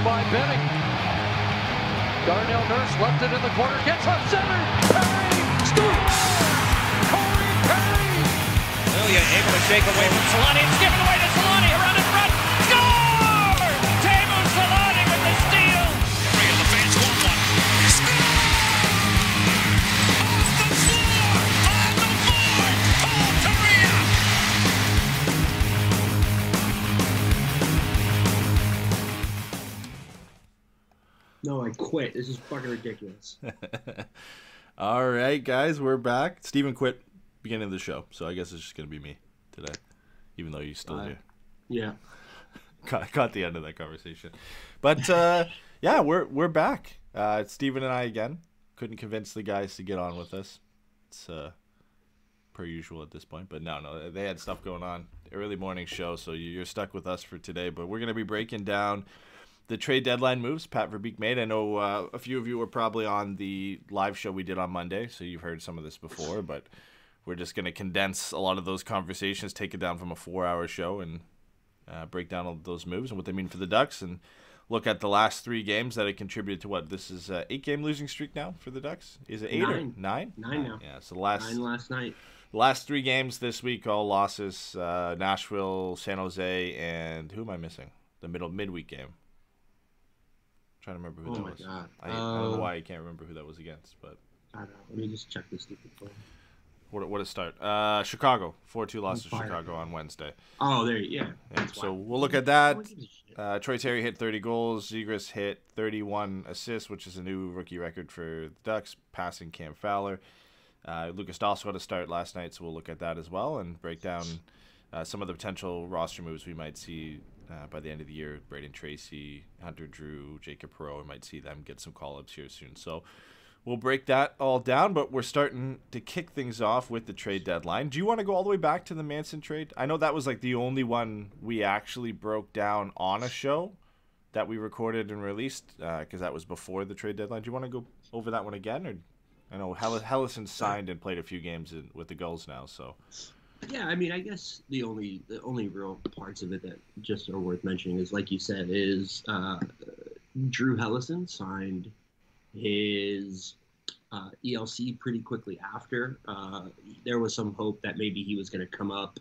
by Benning. Darnell Nurse left it in the corner, gets up center. Perry scores! Corey Perry! Ilya able to shake away from Solani. It's given away to Solani around in front. Score! Teemu Solani with the steal. Three of the fans want one. Score! Off the floor! On the board! Paul Kariya! No, I quit. This is fucking ridiculous. All right, guys, we're back. Steven quit beginning of the show, so I guess it's just going to be me today, even though you're still here. Yeah. Caught the end of that conversation. But, yeah, we're back. It's Steven and I again. Couldn't convince the guys to get on with us. It's per usual at this point. But no, they had stuff going on. Early morning show, so you're stuck with us for today. But we're going to be breaking down the trade deadline moves Pat Verbeek made. I know a few of you were probably on the live show we did on Monday, so you've heard some of this before, but we're just going to condense a lot of those conversations, take it down from a 4-hour show, and break down all of those moves and what they mean for the Ducks, and look at the last 3 games that have contributed to what? This is an 8-game losing streak now for the Ducks? Is it 8 or 9? 9 now. Yeah, so 9 last night. Last 3 games this week, all losses. Nashville, San Jose, and who am I missing? The midweek game. Trying to remember who that was. God. I don't know why I can't remember who that was against, but I don't know. Let me just check this stupid phone. What a start. Chicago, 4-2 loss to Chicago on Wednesday. Oh, there, yeah. So we'll look at that. Troy Terry hit 30 goals. Zegras hit 31 assists, which is a new rookie record for the Ducks, passing Cam Fowler. Lucas Dahlso had a start last night, so we'll look at that as well and break down some of the potential roster moves we might see by the end of the year. Braden Tracy, Hunter Drew, Jacob Perreault, we might see them get some call-ups here soon. So we'll break that all down, but we're starting to kick things off with the trade deadline. Do you want to go all the way back to the Manson trade? I know that was like the only one we actually broke down on a show that we recorded and released because that was before the trade deadline. Do you want to go over that one again? Or I know Helleson signed and played a few games with the Gulls now, so... Yeah, I mean, I guess the only real parts of it that just are worth mentioning is, like you said, is Drew Helleson signed his ELC pretty quickly after. There was some hope that maybe he was going to come up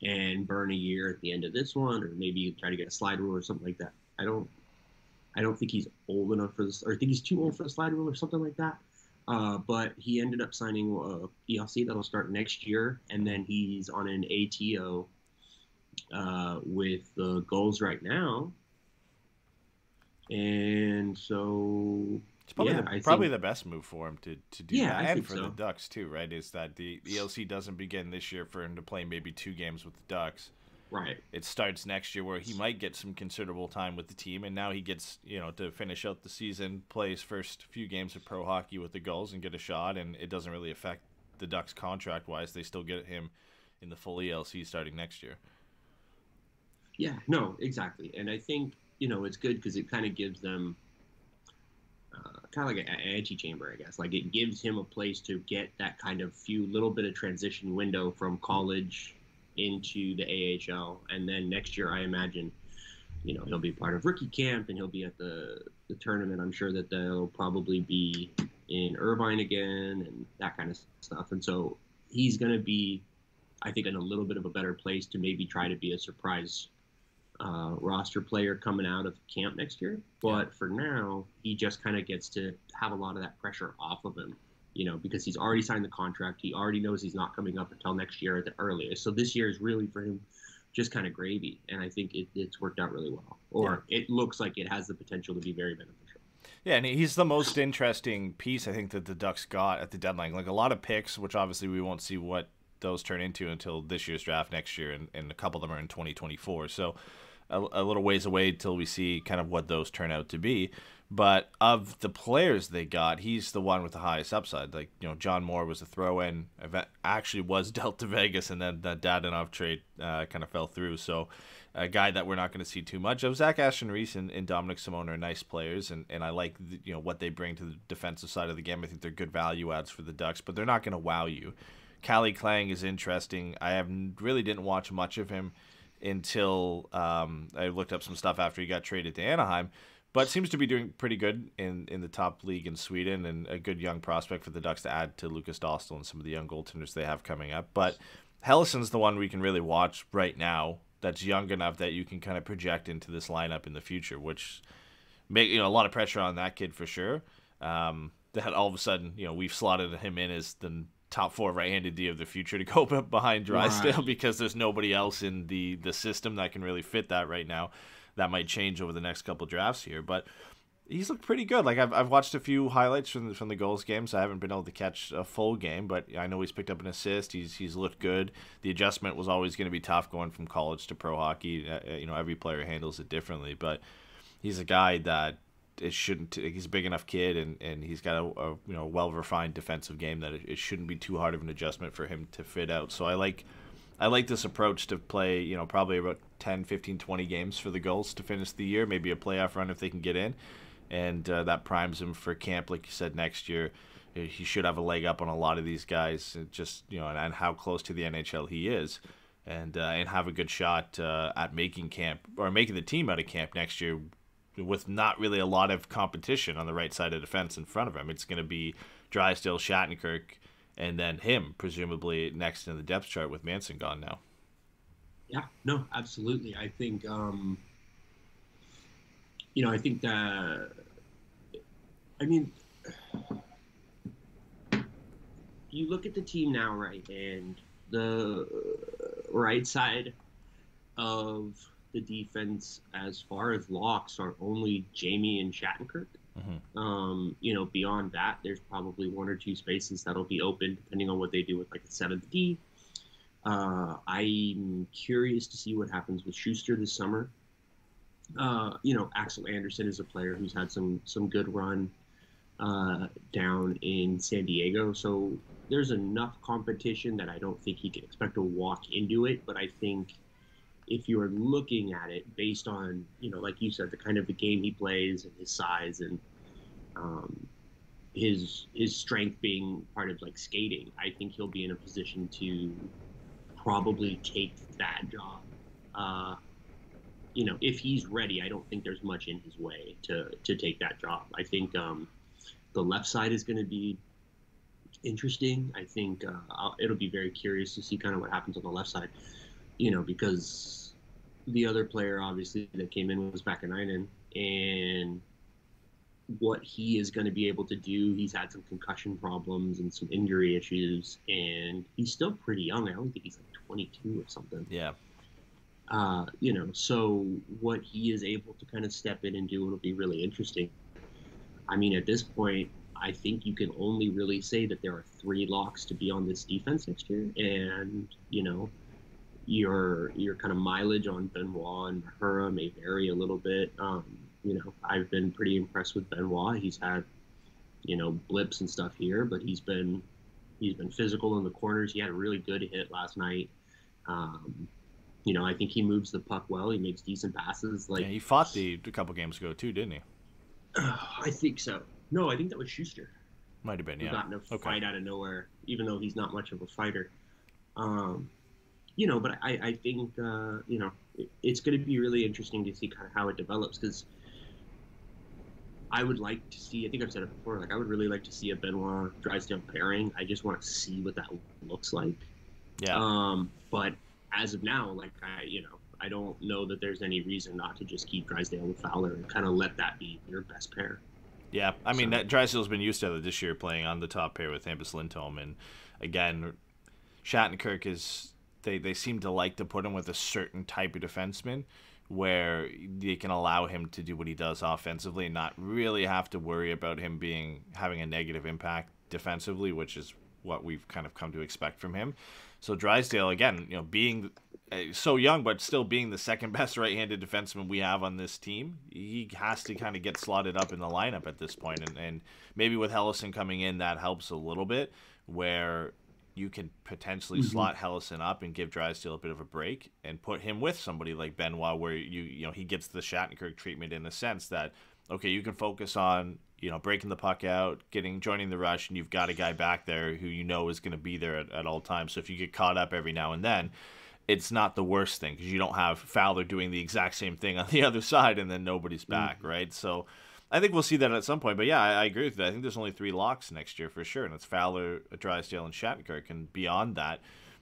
and burn a year at the end of this one, or maybe try to get a slide rule or something like that. I don't think he's old enough for this, or I think he's too old for the slide rule or something like that. But he ended up signing ELC that'll start next year, and then he's on an ATO with the Gulls right now. And so it's probably the best move for him to do that, and for so. the Ducks too, right? Is that the ELC doesn't begin this year for him to play maybe 2 games with the Ducks. Right. It starts next year where he might get some considerable time with the team, and now he gets, to finish out the season, play his first few games of pro hockey with the Gulls and get a shot, and it doesn't really affect the Ducks contract-wise. They still get him in the full ELC starting next year. Yeah, no, exactly. And I think, it's good because it kind of gives them kind of like an antechamber, I guess. Like, it gives him a place to get that kind of little bit of transition window from college into the AHL, and then next year I imagine he'll be part of rookie camp and he'll be at the tournament. I'm sure that they'll probably be in Irvine again and that kind of stuff, and so he's going to be, I think, in a little bit of a better place to maybe try to be a surprise roster player coming out of camp next year. But for now, he just kind of gets to have a lot of that pressure off of him, because he's already signed the contract. He already knows he's not coming up until next year at the earliest. So this year is really for him just kind of gravy. And I think it's worked out really well. Or it looks like it has the potential to be very beneficial. Yeah, and he's the most interesting piece, I think, that the Ducks got at the deadline. Like a lot of picks, which obviously we won't see what those turn into until this year's draft next year, and a couple of them are in 2024. So a little ways away till we see kind of what those turn out to be. But of the players they got, he's the one with the highest upside. Like, John Moore was a throw-in, actually was dealt to Vegas, and then that Dadonov trade kind of fell through. So a guy that we're not going to see too much of. Zach Aston-Reese and Dominic Simone are nice players, and I like what they bring to the defensive side of the game. I think they're good value adds for the Ducks, but they're not going to wow you. Callie Clang is interesting. I really didn't watch much of him until I looked up some stuff after he got traded to Anaheim. but seems to be doing pretty good in the top league in Sweden, and a good young prospect for the Ducks to add to Lukas Dostal and some of the young goaltenders they have coming up. But Hellason's the one we can really watch right now that's young enough that you can kind of project into this lineup in the future, which make a lot of pressure on that kid for sure. That all of a sudden, we've slotted him in as the top 4 right-handed D of the future to go behind Drysdale because there's nobody else in the system that can really fit that right now. That might change over the next couple drafts here, but he's looked pretty good. Like I've watched a few highlights from the goals games. I haven't been able to catch a full game, but I know he's picked up an assist. He's looked good. The adjustment was always going to be tough going from college to pro hockey. Every player handles it differently, but he's a guy that he's a big enough kid, and he's got a well-refined defensive game that it shouldn't be too hard of an adjustment for him to fit out. So I like this approach to play, probably about 10, 15, 20 games for the Gulls to finish the year, maybe a playoff run if they can get in. And that primes him for camp, like you said, next year. He should have a leg up on a lot of these guys, just and how close to the NHL he is, and have a good shot at making camp or making the team out of camp next year, with not really a lot of competition on the right side of defense in front of him. It's going to be Drysdale, Shattenkirk, and then him, presumably next in the depth chart with Manson gone now. Yeah, no, absolutely. I think, I think that, you look at the team now, right, and the right side of the defense as far as locks are only Jamie and Shattenkirk. Mm-hmm. Beyond that, there's probably 1 or 2 spaces that'll be open depending on what they do with like the 7th D. I'm curious to see what happens with Schuster this summer. Axel Anderson is a player who's had some good run down in San Diego. So there's enough competition that I don't think he can expect to walk into it. But I think if you're looking at it based on, like you said, the kind of the game he plays and his size and his strength being part of like skating, I think he'll be in a position to probably take that job. If he's ready, I don't think there's much in his way to take that job. I think the left side is going to be interesting. I think it'll be very curious to see kind of what happens on the left side, because the other player obviously that came in was Vakanainen, and what he is going to be able to do. He's had some concussion problems and some injury issues, and he's still pretty young. I don't think he's like 22 or something. Yeah. So what he is able to kind of step in and do will be really interesting. At this point, I think you can only really say that there are 3 locks to be on this defense next year. And, your kind of mileage on Benoit and Mahura may vary a little bit. I've been pretty impressed with Benoit. He's had, blips and stuff here, but he's been physical in the corners. He had a really good hit last night. I think he moves the puck well. He makes decent passes. He fought a couple games ago too, didn't he? I think so. No, I think that was Schuster. Might have been, yeah. He got in a fight out of nowhere, even though he's not much of a fighter. But I think, it's going to be really interesting to see kind of how it develops, because I would like to see, I think I've said it before, I would really like to see a Benoit Drysdale pairing. I just want to see what that looks like. Yeah. But as of now, I don't know that there's any reason not to just keep Drysdale and Fowler and kind of let that be your best pair. Yeah, that Drysdale's been used to it this year, playing on the top pair with Hampus Lindholm, and again, Shattenkirk is. They seem to like to put him with a certain type of defenseman where they can allow him to do what he does offensively and not really have to worry about him having a negative impact defensively, which is what we've kind of come to expect from him. So Drysdale, again, being so young but still being the second best right-handed defenseman we have on this team, he has to kind of get slotted up in the lineup at this point. And maybe with Helleson coming in, that helps a little bit, where you can potentially slot Helleson up and give Drysdale a bit of a break and put him with somebody like Benoit, where he gets the Shattenkirk treatment in the sense that, okay, you can focus on breaking the puck out, joining the rush, and you've got a guy back there who is going to be there at all times. So if you get caught up every now and then, it's not the worst thing because you don't have Fowler doing the exact same thing on the other side and then nobody's back, right? So I think we'll see that at some point. But yeah, I agree with that. I think there's only 3 locks next year for sure, and it's Fowler, Drysdale, and Shattenkirk. And beyond that,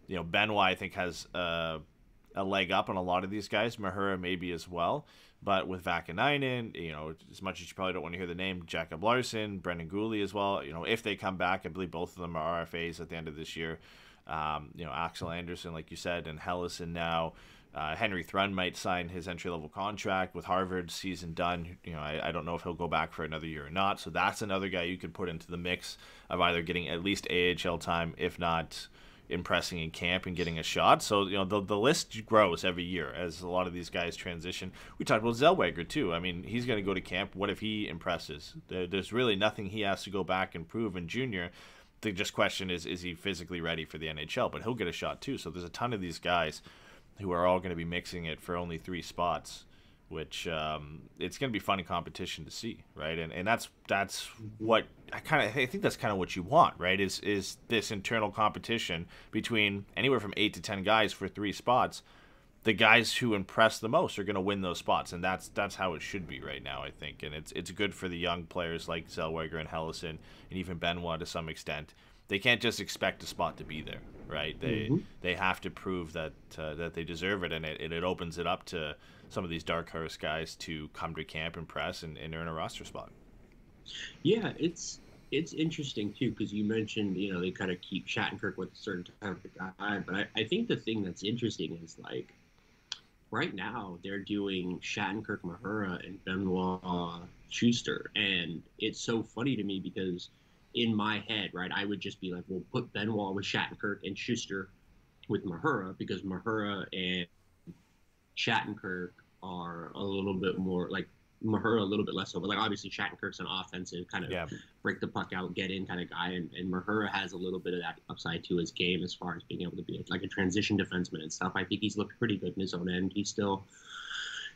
Benoit I think has a leg up on a lot of these guys. Mahura maybe as well. But with Vakanainen, as much as you probably don't want to hear the name, Jacob Larson, Brendan Gooley as well. If they come back, I believe both of them are RFAs at the end of this year. Axel Anderson, like you said, and Hellison now. Henry Thrun might sign his entry-level contract with Harvard season done. I don't know if he'll go back for another year or not. So that's another guy you could put into the mix of either getting at least AHL time, if not impressing in camp and getting a shot. So the list grows every year as a lot of these guys transition. We talked about Zellweger too. I mean, he's going to go to camp. What if he impresses? There's really nothing he has to go back and prove in junior. The just question is he physically ready for the NHL? But he'll get a shot too. So there's a ton of these guys who are all going to be mixing it for only 3 spots, which it's going to be fun competition to see, right? And that's what I think that's kind of what you want, right? Is this internal competition between anywhere from 8 to 10 guys for 3 spots. The guys who impress the most are going to win those spots, and that's how it should be right now, I think. And it's good for the young players like Zellweger and Hellison and even Benoit to some extent. They can't just expect a spot to be there, right? They have to prove that they deserve it, and it opens it up to some of these dark horse guys to come to camp, impress, and earn a roster spot. Yeah, it's interesting too because you mentioned they kind of keep Shattenkirk with a certain type of guy, but I think the thing that's interesting is like right now they're doing Shattenkirk, Mahura, and Benoit Schuster, and it's so funny to me because in my head, right, I would just be like, well, put Benoit with Shattenkirk and Schuster with Mahura because Mahura and Shattenkirk are a little bit more like Mahura a little bit less so, but like obviously Shattenkirk's an offensive kind of break the puck out, get in kind of guy, and Mahura has a little bit of that upside to his game as far as being able to be like a transition defenseman and stuff. I think he's looked pretty good in his own end. He's still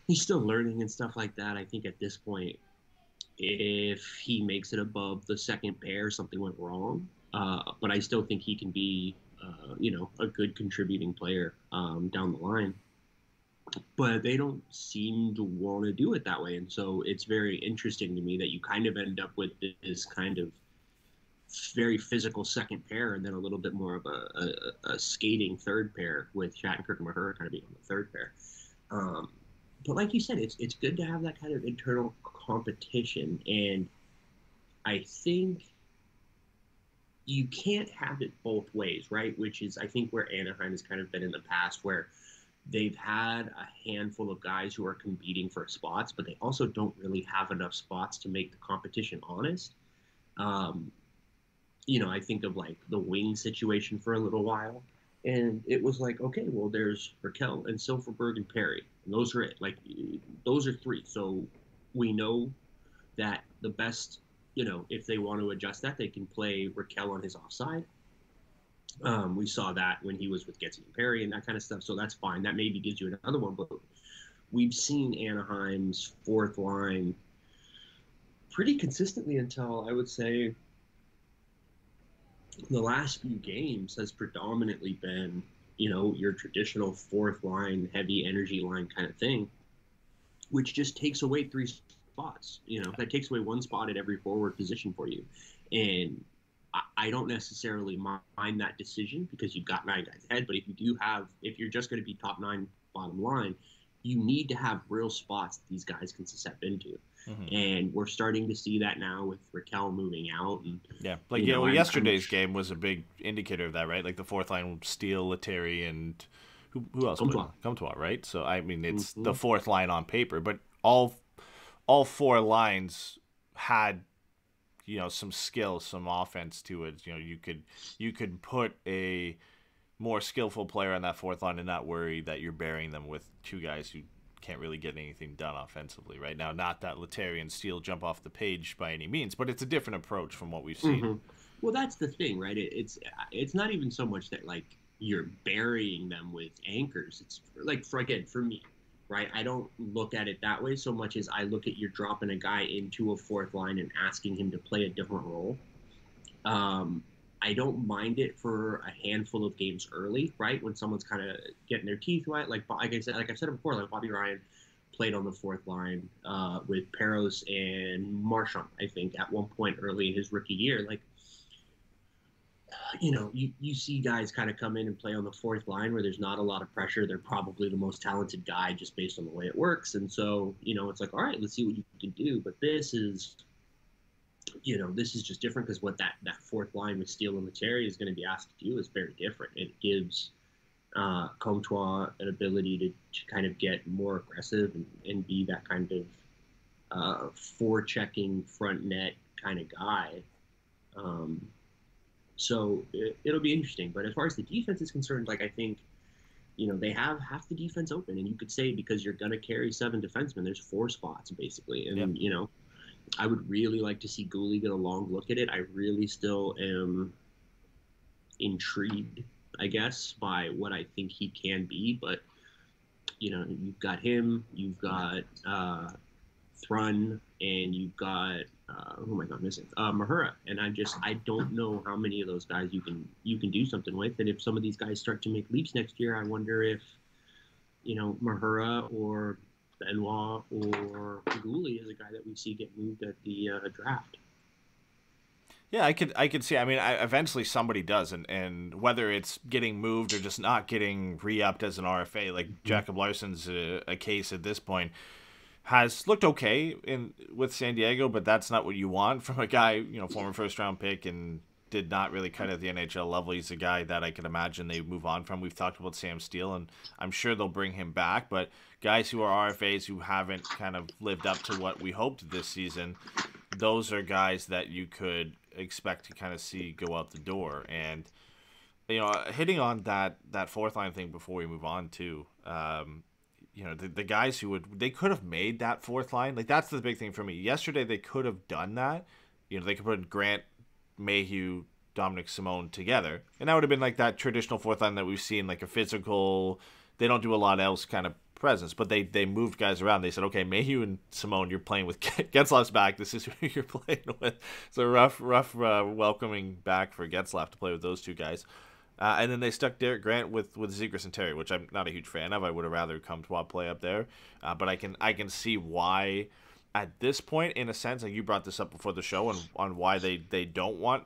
learning and stuff like that. I think at this point, if he makes it above the second pair, something went wrong. But I still think he can be, a good contributing player down the line. But they don't seem to want to do it that way. And so it's very interesting to me that you kind of end up with this kind of very physical second pair and then a little bit more of a skating third pair with Shattenkirk and Mahura kind of being on the third pair. But like you said, it's good to have that kind of internal competition. And I think you can't have it both ways, right? Which is, I think, where Anaheim has kind of been in the past, where they've had a handful of guys who are competing for spots, but they also don't really have enough spots to make the competition honest. I think of like the wing situation for a little while. And it was like, okay, well, there's Rakell and Silverberg and Perry. And those are it. Like, those are 3. So we know that the best, if they want to adjust that, they can play Rakell on his offside. We saw that when he was with Getzy and Perry and that kind of stuff. So that's fine. That maybe gives you another one. But we've seen Anaheim's fourth line pretty consistently until, I would say, the last few games has predominantly been, your traditional fourth line, heavy energy line kind of thing, which just takes away 3 spots. That takes away 1 spot at every forward position for you. And I don't necessarily mind that decision because you've got 9 guys ahead. But if you're just going to be top 9 bottom line, you need to have real spots that these guys can step into. Mm-hmm. And we're starting to see that now with Rakell moving out. And yesterday's game was a big indicator of that, right? Like the fourth line, Steele, Lettieri, and who else? Comtois, right? So I mean, it's the fourth line on paper, but all 4 lines had some skill, some offense to it. You could put a more skillful player on that fourth line and not worry that you're burying them with 2 guys who can't really get anything done offensively right now. Not that Lettieri and Steele jump off the page by any means, but it's a different approach from what we've seen. Mm-hmm. Well, that's the thing, right? It's not even so much that like you're burying them with anchors. It's like for me, right? I don't look at it that way so much as I look at you're dropping a guy into a fourth line and asking him to play a different role. I don't mind it for a handful of games early, right? When someone's kind of getting their teeth wet, like I've said it before, like Bobby Ryan played on the fourth line with Peros and Marchand, I think, at one point early in his rookie year. Like, you see guys kind of come in and play on the fourth line where there's not a lot of pressure. They're probably the most talented guy just based on the way it works. And so, it's like, all right, let's see what you can do. But this is just different because what that fourth line with Steele and Lettieri is going to be asked to do is very different. It gives Comtois an ability to kind of get more aggressive and be that kind of forechecking front net kind of guy. So it'll be interesting. But as far as the defense is concerned, like I think, they have half the defense open. And you could say because you're going to carry 7 defensemen, there's 4 spots basically. And, I would really like to see Gooley get a long look at it. I really still am intrigued, I guess, by what I think he can be. But, you've got him, you've got Thrun, and you've got who am I not missing? Mahura. And I don't know how many of those guys you can do something with. And if some of these guys start to make leaps next year, I wonder if, Mahura or Benoit or Gooley is a guy that we see get moved at the draft. Yeah, I could see. I mean, eventually somebody does, and whether it's getting moved or just not getting re-upped as an RFA, like Jacob Larsson's a case at this point, has looked okay with San Diego, but that's not what you want from a guy, former first-round pick and did not really cut at the NHL level. He's a guy that I can imagine they move on from. We've talked about Sam Steele, and I'm sure they'll bring him back, but guys who are RFAs who haven't kind of lived up to what we hoped this season, those are guys that you could expect to kind of see go out the door. And, hitting on that fourth line thing before we move on too, the guys they could have made that fourth line. Like, that's the big thing for me. Yesterday, they could have done that. They could put Grant, Mayhew, Dominic Simone together, and that would have been like that traditional fourth line that we've seen, like a physical, they don't do a lot else kind of presence, but they moved guys around. They said, okay, Mayhew and Simone, you're playing with Getzlaf's back. This is who you're playing with. So rough welcoming back for Getzlaf to play with those two guys. And then they stuck Derek Grant with Zegras and Terry, which I'm not a huge fan of. I would have rather Comtois play up there. But I can see why at this point, in a sense, like you brought this up before the show, on why they don't want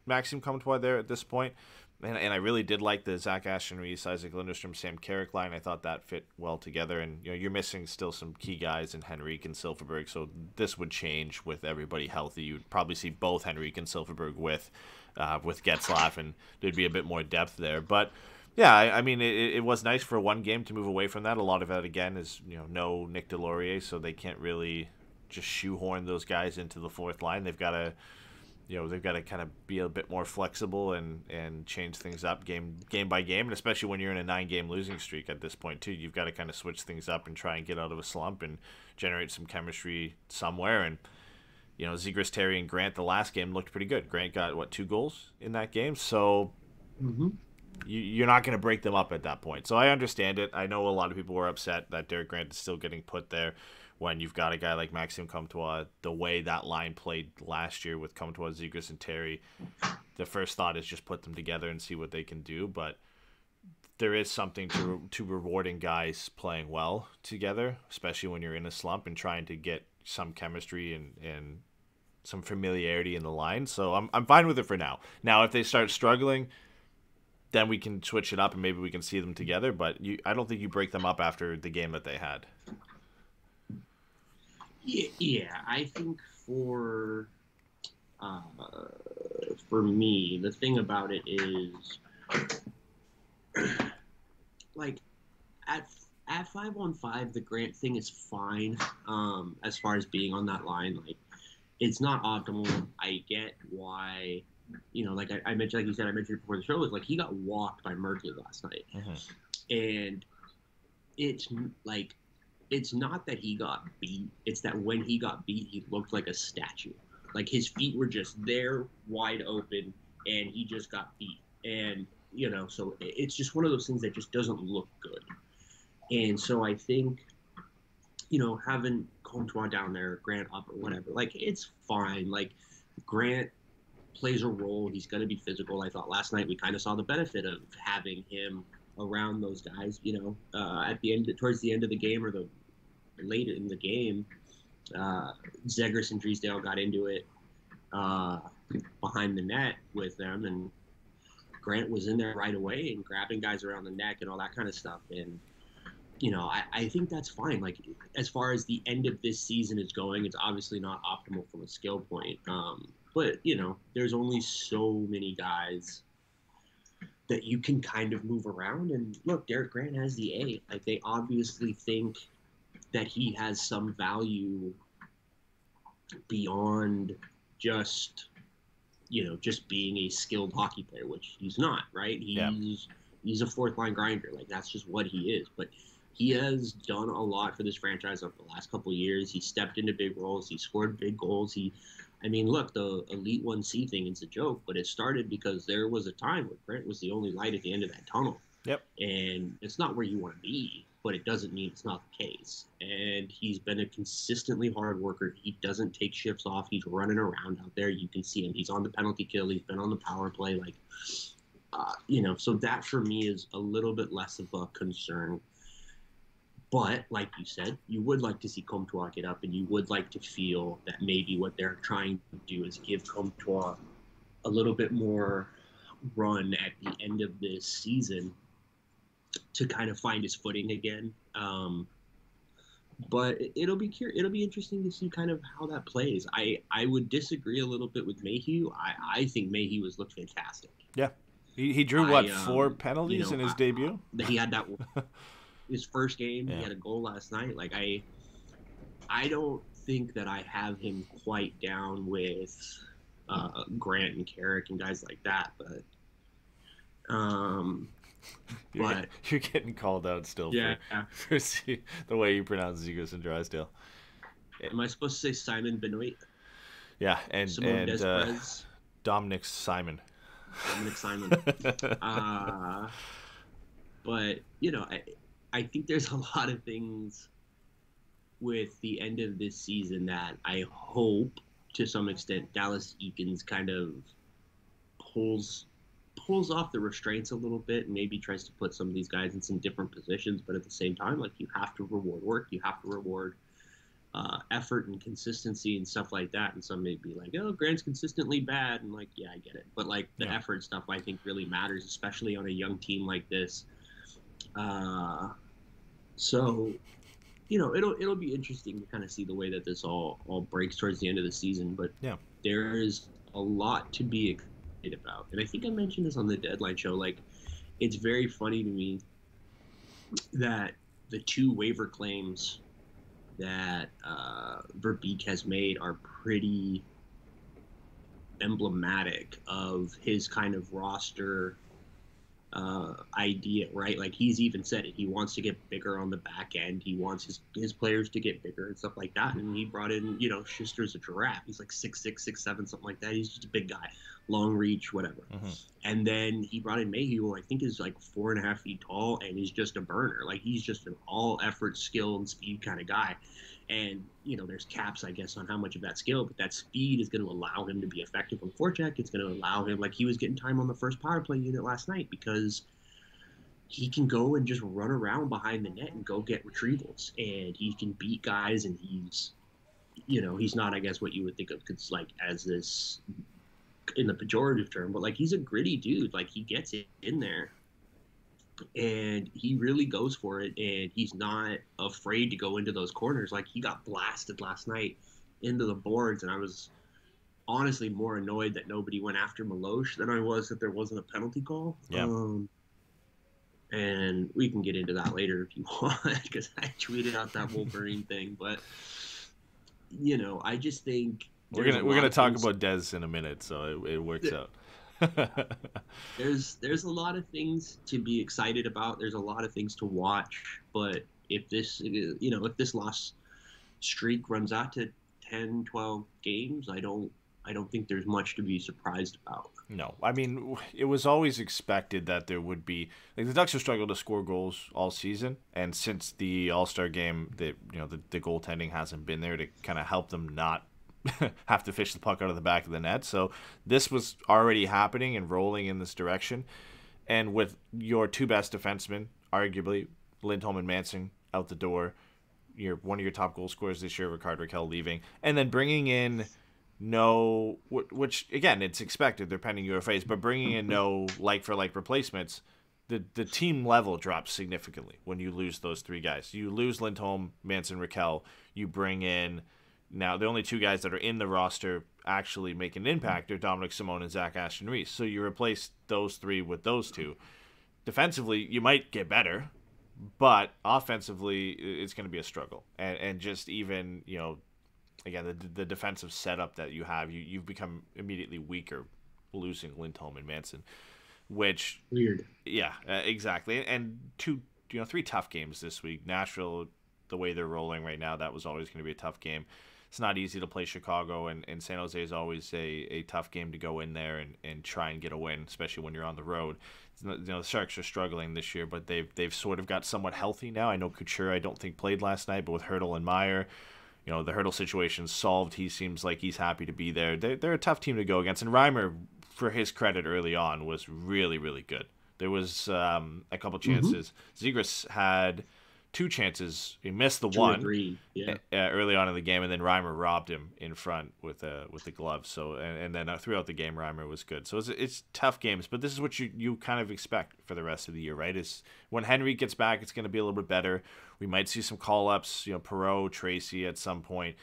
Maxime Comtois there at this point. And I really did like the Zach Aston-Reese, Isaac Lindstrom, Sam Carrick line. I thought that fit well together. And you're missing still some key guys in Henrique and Silfverberg, so this would change with everybody healthy. You'd probably see both Henrique and Silfverberg with Getzlaf, and there'd be a bit more depth there. But yeah, I mean, it was nice for one game to move away from that. A lot of that, again, is no Nick Deslauriers, so they can't really just shoehorn those guys into the fourth line. They've got to kind of be a bit more flexible and change things up game by game, and especially when you're in a 9-game losing streak at this point too, you've got to kind of switch things up and try and get out of a slump and generate some chemistry somewhere. And Zegras, Terry, and Grant the last game looked pretty good. Grant got 2 goals in that game, so you're not going to break them up at that point. So I understand it. I know a lot of people were upset that Derek Grant is still getting put there when you've got a guy like Maxime Comtois, the way that line played last year with Comtois, Zegras, and Terry. The first thought is just put them together and see what they can do, but there is something to rewarding guys playing well together, especially when you're in a slump and trying to get some chemistry and some familiarity in the line. So I'm fine with it for now. Now, if they start struggling, then we can switch it up and maybe we can see them together, but I don't think you break them up after the game that they had. Yeah, I think for me, the thing about it is, like, at 5-on-5, the Grant thing is fine. As far as being on that line, like, it's not optimal. I get why, like I mentioned, like you said, I mentioned before the show, was like he got walked by Merkley last night, and it's like, it's not that he got beat. It's that when he got beat, he looked like a statue. Like, his feet were just there, wide open, and he just got beat. And, so it's just one of those things that just doesn't look good. And so I think, having Comtois down there, Grant up or whatever, like, it's fine. Like, Grant plays a role. He's going to be physical. I thought last night we kind of saw the benefit of having him around those guys. At the end, towards the end of the game or the later in the game, Zegras and Drysdale got into it behind the net with them, and Grant was in there right away and grabbing guys around the neck and all that kind of stuff. And I think that's fine. Like, as far as the end of this season is going, it's obviously not optimal from a skill point. But there's only so many guys that you can kind of move around. And look, Derek Grant has the A. Like, they obviously think that he has some value beyond just being a skilled hockey player, which he's not, right? He's a fourth line grinder. Like, that's just what he is. But he has done a lot for this franchise over the last couple of years. He stepped into big roles. He scored big goals. Look, the Elite 1C thing is a joke, but it started because there was a time where Grant was the only light at the end of that tunnel. Yep. And it's not where you want to be, but it doesn't mean it's not the case. And he's been a consistently hard worker. He doesn't take shifts off. He's running around out there. You can see him. He's on the penalty kill. He's been on the power play. So that for me is a little bit less of a concern. But like you said, you would like to see Comtois get up, and you would like to feel that maybe what they're trying to do is give Comtois a little bit more run at the end of this season to kind of find his footing again. But it'll be interesting to see kind of how that plays. I would disagree a little bit with Mayhew. I think Mayhew has looked fantastic. Yeah. He drew, 4 penalties in his debut? He had that his first game. Yeah. He had a goal last night. Like, I don't think that I have him quite down with Grant and Carrick and guys like that. But you're getting called out still for the way you pronounce Zegras and Drysdale. Am I supposed to say Simon Benoit? Yeah, and Dominic Simon. Dominic Simon. But I think there's a lot of things with the end of this season that I hope, to some extent, Dallas Eakins kind of pulls off the restraints a little bit and maybe tries to put some of these guys in some different positions. But at the same time, like, you have to reward work. You have to reward effort and consistency and stuff like that. And some may be like, oh, Grant's consistently bad. And like, yeah, I get it. But like, the effort stuff I think really matters, especially on a young team like this. So, it'll be interesting to kind of see the way that this all breaks towards the end of the season. But there is a lot to be excited about. And I think I mentioned this on the Deadline show. Like, it's very funny to me that the 2 waiver claims that Verbeek has made are pretty emblematic of his kind of roster idea, right? Like, he's even said it. He wants to get bigger on the back end. He wants his players to get bigger and stuff like that. And he brought in, Schuster's a giraffe. He's like 6'6", 6'7", something like that. He's just a big guy, long reach, whatever. Mm-hmm. And then he brought in Mayhew, who I think is like 4.5 feet tall, and he's just a burner. Like, he's just an all-effort, skill, and speed kind of guy. And, there's caps, I guess, on how much of that skill, but that speed is going to allow him to be effective on forecheck. It's going to allow him, like, he was getting time on the first power play unit last night because he can go and just run around behind the net and go get retrievals, and he can beat guys, and he's not, I guess, what you would think of like as this in the pejorative term, but like, he's a gritty dude. Like, he gets it in there. And he really goes for it, and he's not afraid to go into those corners. Like, he got blasted last night into the boards, and I was honestly more annoyed that nobody went after Milosh than I was that there wasn't a penalty call. Yeah. And we can get into that later if you want, because I tweeted out that Wolverine thing. But I just think we're gonna talk about Dez in a minute, so it works out. There's a lot of things to be excited about. There's a lot of things to watch. But if this loss streak runs out to 10, 12 games, I don't think there's much to be surprised about. No, I mean, it was always expected that there would be, like, the Ducks have struggled to score goals all season, and since the All-Star game, the goaltending hasn't been there to kind of help them not have to fish the puck out of the back of the net. So this was already happening and rolling in this direction. And with your two best defensemen, arguably, Lindholm and Manson out the door, one of your top goal scorers this year, Rickard, Rakell leaving, and then bringing in which again, it's expected, they're pending UFAs, but bringing in no like-for-like replacements, the team level drops significantly when you lose those three guys. You lose Lindholm, Manson, Rakell. You bring in, now the only two guys that are in the roster actually make an impact are Dominic Simone and Zach Aston-Reese. So you replace those three with those two. Defensively, you might get better, but offensively, it's going to be a struggle. And just even, again, the defensive setup that you have, you've become immediately weaker losing Lindholm and Manson. Which weird, yeah, exactly. And three tough games this week. Nashville, the way they're rolling right now, that was always going to be a tough game. It's not easy to play Chicago, and San Jose is always a tough game to go in there and try and get a win, especially when you're on the road. The Sharks are struggling this year, but they've sort of got somewhat healthy now. I know Couture, I don't think, played last night, but with Hertl and Meyer, the Hertl situation's solved. He seems like he's happy to be there. They're a tough team to go against, and Reimer, for his credit early on, was really, really good. There was a couple chances. Zegras had two chances. He missed the one early on in the game, and then Reimer robbed him in front with the glove. So and then throughout the game, Reimer was good. So it's tough games, but this is what you kind of expect for the rest of the year, right? Is when Henry gets back, it's going to be a little bit better. We might see some call-ups, Perreault, Tracy at some point,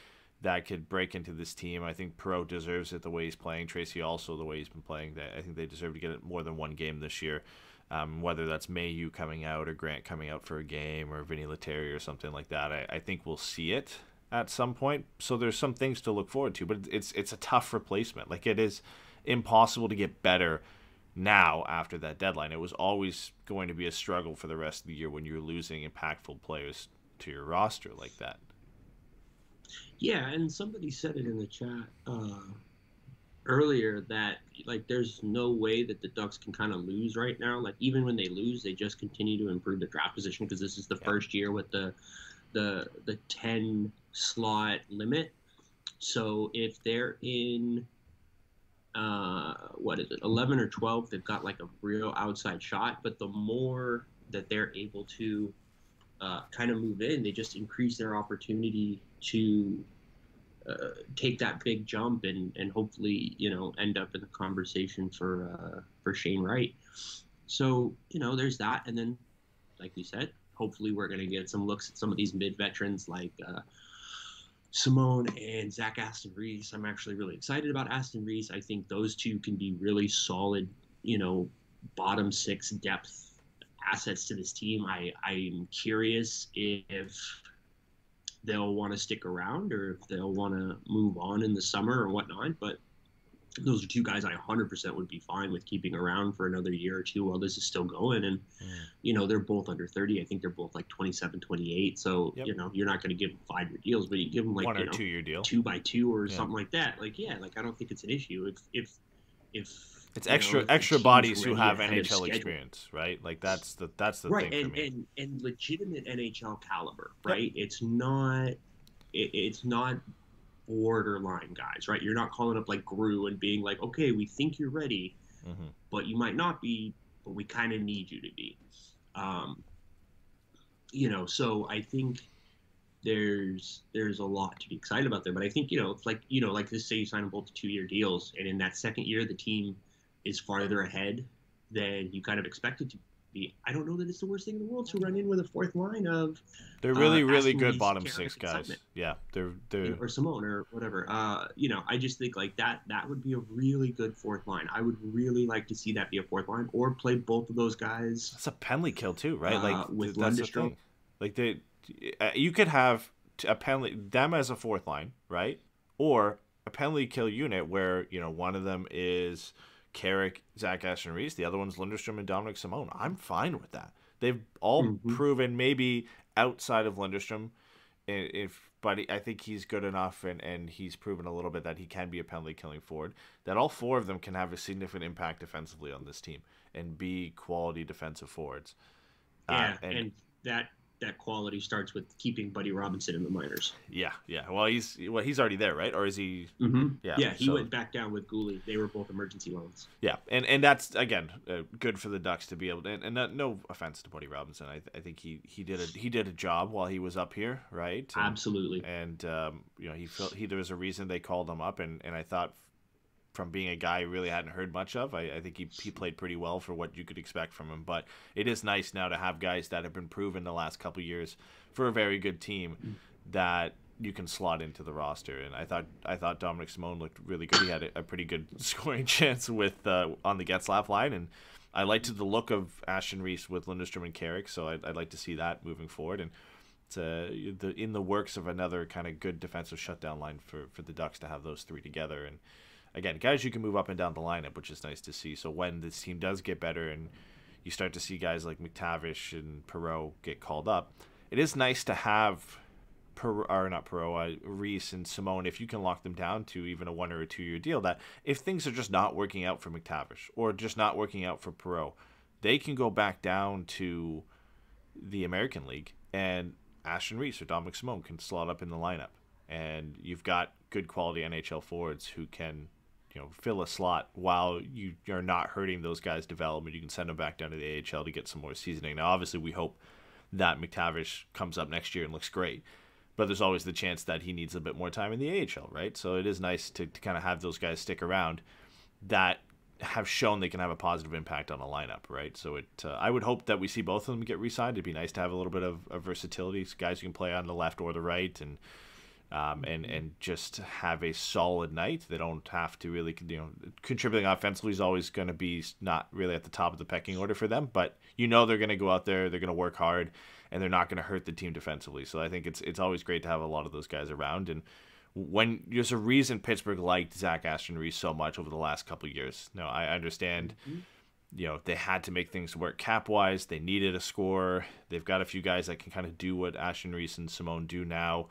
that could break into this team. I think Perreault deserves it the way he's playing. Tracy also the way he's been playing. I think they deserve to get it more than one game this year. Whether that's Mayu coming out or Grant coming out for a game or Vinny Lettieri or something like that. I think we'll see it at some point. So there's some things to look forward to, but it's a tough replacement. Like, it is impossible to get better now after that deadline. It was always going to be a struggle for the rest of the year when you're losing impactful players to your roster like that. Yeah, and somebody said it in the chat earlier that, like, there's no way that the Ducks can kind of lose right now. Like, even when they lose, they just continue to improve the draft position, because this is the first year with the 10 slot limit. So if they're in 11 or 12, they've got like a real outside shot. But the more that they're able to kind of move in, they just increase their opportunity to take that big jump and hopefully, end up in the conversation for Shane Wright. So, there's that. And then, like we said, hopefully we're going to get some looks at some of these mid-veterans like Simone and Zach Aston-Reese. I'm actually really excited about Aston-Reese. I think those two can be really solid, bottom six depth assets to this team. I'm curious if they'll want to stick around or if they'll want to move on in the summer or whatnot. But those are two guys I 100% would be fine with keeping around for another year or two while this is still going. And, they're both under 30. I think they're both like 27, 28. So, you're not going to give them 5-year deals, but you give them like 1 or 2 year deal, 2x2 or something like that. Like, I don't think it's an issue. If it's extra bodies who have NHL experience, right? Like that's the right, thing for me. And legitimate NHL caliber, right? Yep. It's not borderline guys, right? You're not calling up like Giroud and being like, okay, we think you're ready, but you might not be, but we kind of need you to be. So I think there's a lot to be excited about there. But I think, it's like, like this, say you sign them both to 2-year deals, and in that second year, the team is farther ahead than you kind of expect it to be. I don't know that it's the worst thing in the world to run in with a fourth line of. They're really good bottom six guys. Yeah, they're or Simone or whatever. I just think like that would be a really good fourth line. I would really like to see that be a fourth line or play both of those guys. That's a penalty kill too, right? Like with that's the thing. Like you could have a penalty them as a fourth line, right? Or a penalty kill unit where one of them is Carrick, Zach Aston-Reese, the other one's Lindstrom and Dominic Simone. I'm fine with that. They've all proven, maybe outside of Lindstrom, but I think he's good enough and he's proven a little bit that he can be a penalty killing forward, that all four of them can have a significant impact defensively on this team and be quality defensive forwards. Yeah, and that that quality starts with keeping Buddy Robinson in the minors. Yeah. Well, he's already there, right? Or is he? Mm-hmm. Yeah. He went back down with Gooley. They were both emergency loans. Yeah, and that's again good for the Ducks to be able to. And no offense to Buddy Robinson, I think he did a job while he was up here, right? Absolutely. And there was a reason they called him up, and I thought, from being a guy who really hadn't heard much of, I think he played pretty well for what you could expect from him. But it is nice now to have guys that have been proven the last couple of years for a very good team that you can slot into the roster. And I thought Dominic Simone looked really good. He had a pretty good scoring chance with on the Getzlaf line, and I liked the look of Ashton Reese with Lindstrom and Carrick, so I'd like to see that moving forward. And it's in the works of another kind of good defensive shutdown line for the Ducks to have those three together. And again, guys you can move up and down the lineup, which is nice to see. So when this team does get better and you start to see guys like McTavish and Perreault get called up, it is nice to have Reese and Simone, if you can lock them down to even a 1 or a 2 year deal, that if things are just not working out for McTavish or just not working out for Perreault, they can go back down to the American League and Ashton Reese or Dominic Simone can slot up in the lineup. And you've got good quality NHL forwards who can fill a slot while you're not hurting those guys' development. You can send them back down to the AHL to get some more seasoning. Now, obviously, we hope that McTavish comes up next year and looks great, but there's always the chance that he needs a bit more time in the AHL, right? So it is nice to kind of have those guys stick around that have shown they can have a positive impact on a lineup, right? So I would hope that we see both of them get re-signed. It'd be nice to have a little bit of versatility, guys who can play on the left or the right, and just have a solid night. They don't have to really, contributing offensively is always going to be not really at the top of the pecking order for them, but they're going to go out there, they're going to work hard, and they're not going to hurt the team defensively. So I think it's always great to have a lot of those guys around. And when there's a reason Pittsburgh liked Zach Ashton Reese so much over the last couple of years. Now, I understand, they had to make things work cap-wise. They needed a scorer. They've got a few guys that can kind of do what Ashton Reese and Simone do now.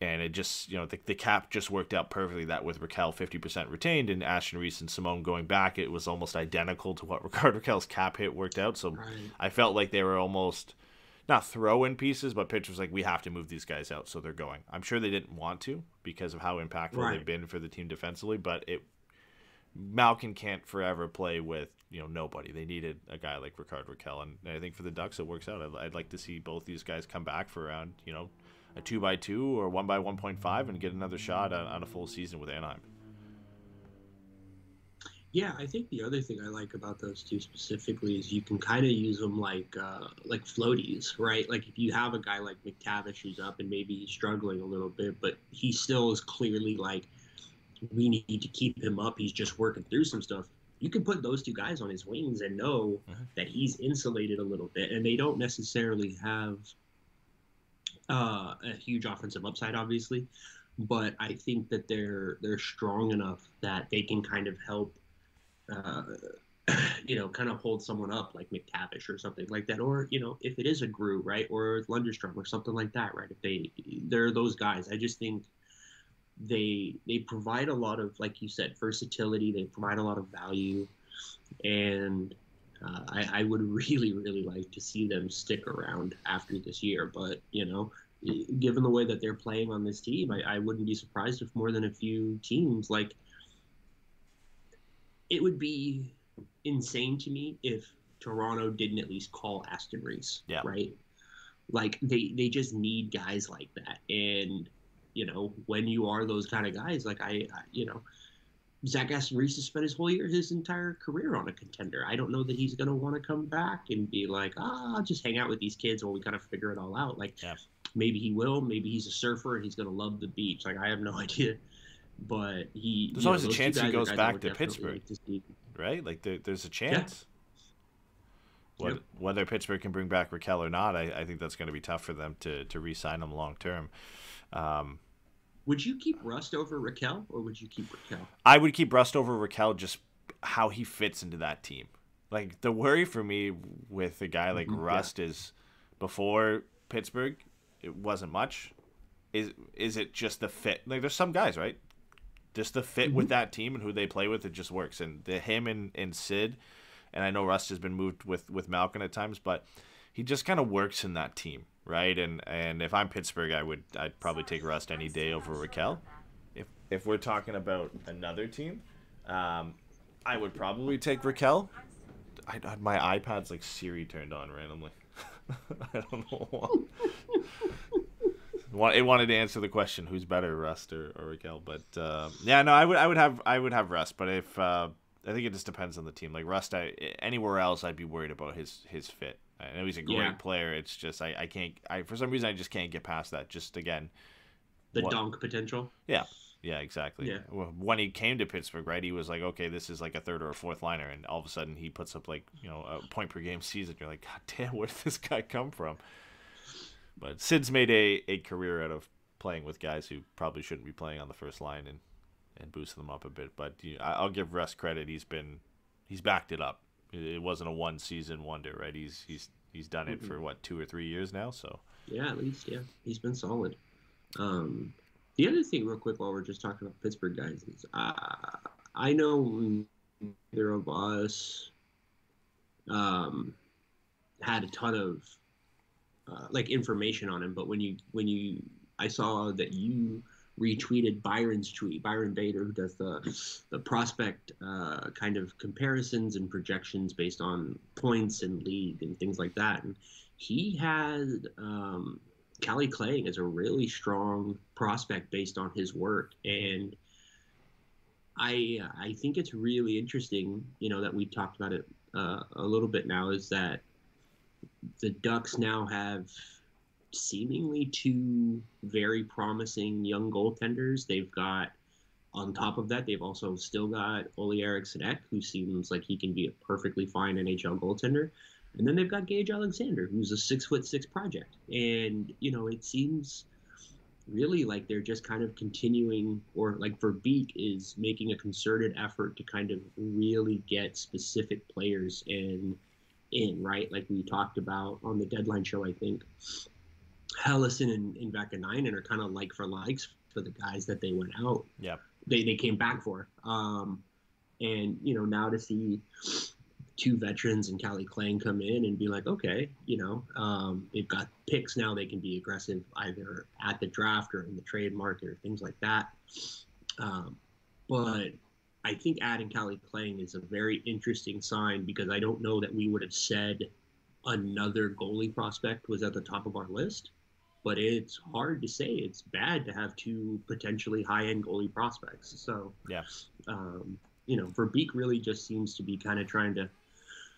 And it just, the cap just worked out perfectly, that with Rakell 50% retained and Ashton Reese and Simone going back, it was almost identical to what Rakell's cap hit worked out. So right. I felt like they were almost not throw-in pieces, but pitchers like, we have to move these guys out, so they're going. I'm sure they didn't want to because of how impactful they've been for the team defensively, but Malkin can't forever play with nobody. They needed a guy like Rickard, Rakell, and I think for the Ducks it works out. I'd like to see both these guys come back for around a 2x2 or 1x1.5 and get another shot on a full season with Anaheim. Yeah, I think the other thing I like about those two specifically is you can kind of use them like floaties, right? Like if you have a guy like McTavish who's up and maybe he's struggling a little bit, but he still is clearly like, we need to keep him up. He's just working through some stuff. You can put those two guys on his wings and know that he's insulated a little bit, and they don't necessarily have a huge offensive upside, obviously, but I think that they're strong enough that they can kind of help, kind of hold someone up like McTavish or something like that, or if it is a Giroud, right, or Lundstrom or something like that, right? If they're those guys, I just think they provide a lot of, like you said, versatility. They provide a lot of value, and I would really, really like to see them stick around after this year. But, given the way that they're playing on this team, I wouldn't be surprised if more than a few teams, like, it would be insane to me if Toronto didn't at least call Ashton Reese, right? Like, they just need guys like that. And, when you are those kind of guys, like Zach Ashton Reese has spent his entire career on a contender. I don't know that he's going to want to come back and be like, I'll just hang out with these kids while we kind of figure it all out. Like, maybe he will. Maybe he's a surfer and he's going to love the beach. Like, I have no idea. But there's always a chance he goes back to Pittsburgh, right? Like, there's a chance. Yeah. Whether Pittsburgh can bring back Rakell or not, I think that's going to be tough for them to re-sign him long term. Would you keep Rust over Rakell, or would you keep Rakell? I would keep Rust over Rakell, just how he fits into that team. Like, the worry for me with a guy like Rust is, before Pittsburgh, it wasn't much. Is it just the fit? Like, there's some guys, right? Just the fit with that team and who they play with, it just works. And him and Sid, and I know Rust has been moved with Malkin at times, but he just kind of works in that team, right? And if I'm Pittsburgh, I'd probably take Rust any day over Rakell. If we're talking about another team, I would probably take Rakell. My iPad's like Siri turned on randomly. I don't know why. It wanted to answer the question, who's better, Rust or Rakell? But I would have Rust. But if I think it just depends on the team. Like Rust, anywhere else, I'd be worried about his fit. I know he's a great player. It's just I can't. For some reason I just can't get past that. Just again, the dunk potential. Yeah, exactly. Yeah. When he came to Pittsburgh, right, he was like, okay, this is like a third or a fourth liner, and all of a sudden he puts up like, a point per game season. You're like, God damn, where did this guy come from? But Sid's made a career out of playing with guys who probably shouldn't be playing on the first line and boosting them up a bit. But I'll give Russ credit. He's backed it up. It wasn't a one season wonder, right? He's done it for 2 or 3 years now. So yeah, at least he's been solid. The other thing, real quick, while we're just talking about Pittsburgh guys, is I know neither of us had a ton of information on him, but I saw that you retweeted Byron's tweet, Byron Bader, who does the prospect kind of comparisons and projections based on points and league and things like that, and he had Callie Clang is a really strong prospect based on his work, and I think it's really interesting, that we talked about it a little bit now, is that the Ducks now have seemingly 2 very promising young goaltenders. They've got, on top of that, they've also still got Ole Eriksson Ek, who seems like he can be a perfectly fine NHL goaltender. And then they've got Gage Alexander, who's a 6'6" project. And, it seems really like they're just kind of continuing, or like Verbeek is making a concerted effort to kind of really get specific players in, right? Like we talked about on the deadline show, I think. Hellison and Vakanainen are kind of like for likes for the guys that they went out. Yeah. They came back for. And, now to see 2 veterans and Callie Clang come in and be like, okay, they've got picks now. They can be aggressive either at the draft or in the trade market or things like that. But I think adding Callie Clang is a very interesting sign, because I don't know that we would have said another goalie prospect was at the top of our list. But it's hard to say it's bad to have 2 potentially high-end goalie prospects. So, yeah. Verbeek really just seems to be kind of trying to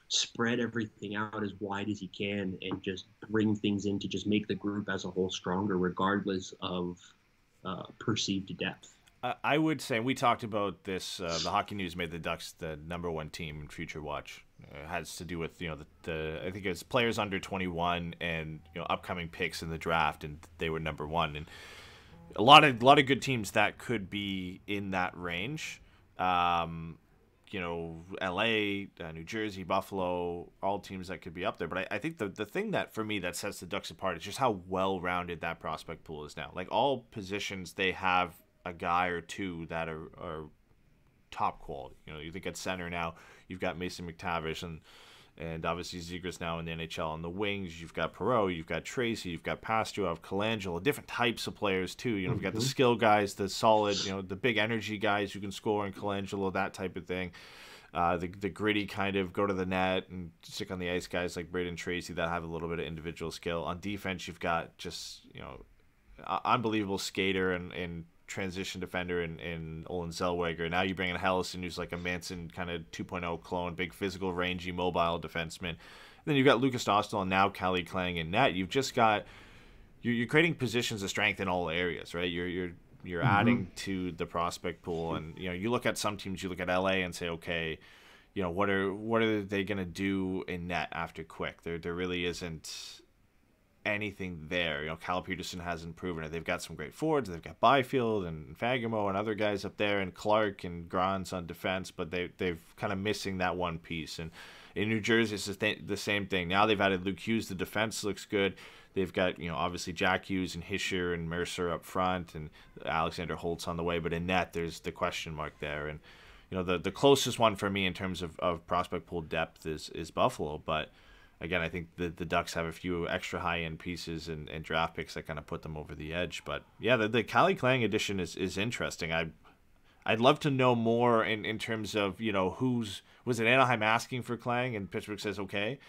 spread everything out as wide as he can and just bring things in to just make the group as a whole stronger, regardless of perceived depth. I would say, we talked about this, the Hockey News made the Ducks the #1 team in Future Watch. It has to do with, the I think it's players under 21 and, upcoming picks in the draft, and they were #1. And a lot of good teams that could be in that range. LA, New Jersey, Buffalo, all teams that could be up there. But I think the thing that, for me, that sets the Ducks apart is just how well-rounded that prospect pool is now. Like, all positions, they have a guy or 2 that are top quality. You think at center now, you've got Mason McTavish and obviously Zegras now in the NHL. On the wings, you've got Perreault, you've got Tracy, you've got Pastujov, Colangelo, different types of players too. You've got the skill guys, the solid, the big energy guys who can score in Colangelo, that type of thing. The gritty kind of go to the net and stick on the ice guys like Braden Tracy that have a little bit of individual skill. On defense, you've got just, unbelievable skater and transition defender in Olin Zellweger. Now you bring in Hellison, who's like a Manson kind of 2.0 clone, big physical, rangy, mobile defenseman. And then you've got Lucas Dostal and now Callie Clang in net. You've just got you're creating positions of strength in all areas, right? You're adding to the prospect pool, and you look at some teams, you look at LA and say, okay, what are they going to do in net after Quick? There really isn't anything there. Cal Peterson hasn't proven it. They've got some great forwards. They've got Byfield and Fagemo and other guys up there, and Clark and Grans on defense, but they've kind of missing that one piece. And in New Jersey, it's the same thing. Now they've added Luke Hughes. The defense looks good. They've got, obviously Jack Hughes and Hischier and Mercer up front, and Alexander Holtz on the way. But in net, there's the question mark there. And the closest one for me in terms of prospect pool depth is Buffalo. But again, I think the Ducks have a few extra high-end pieces and draft picks that kind of put them over the edge. But yeah, the Callie Clang addition is interesting. I'd love to know more in terms of, was it Anaheim asking for Clang and Pittsburgh says okay,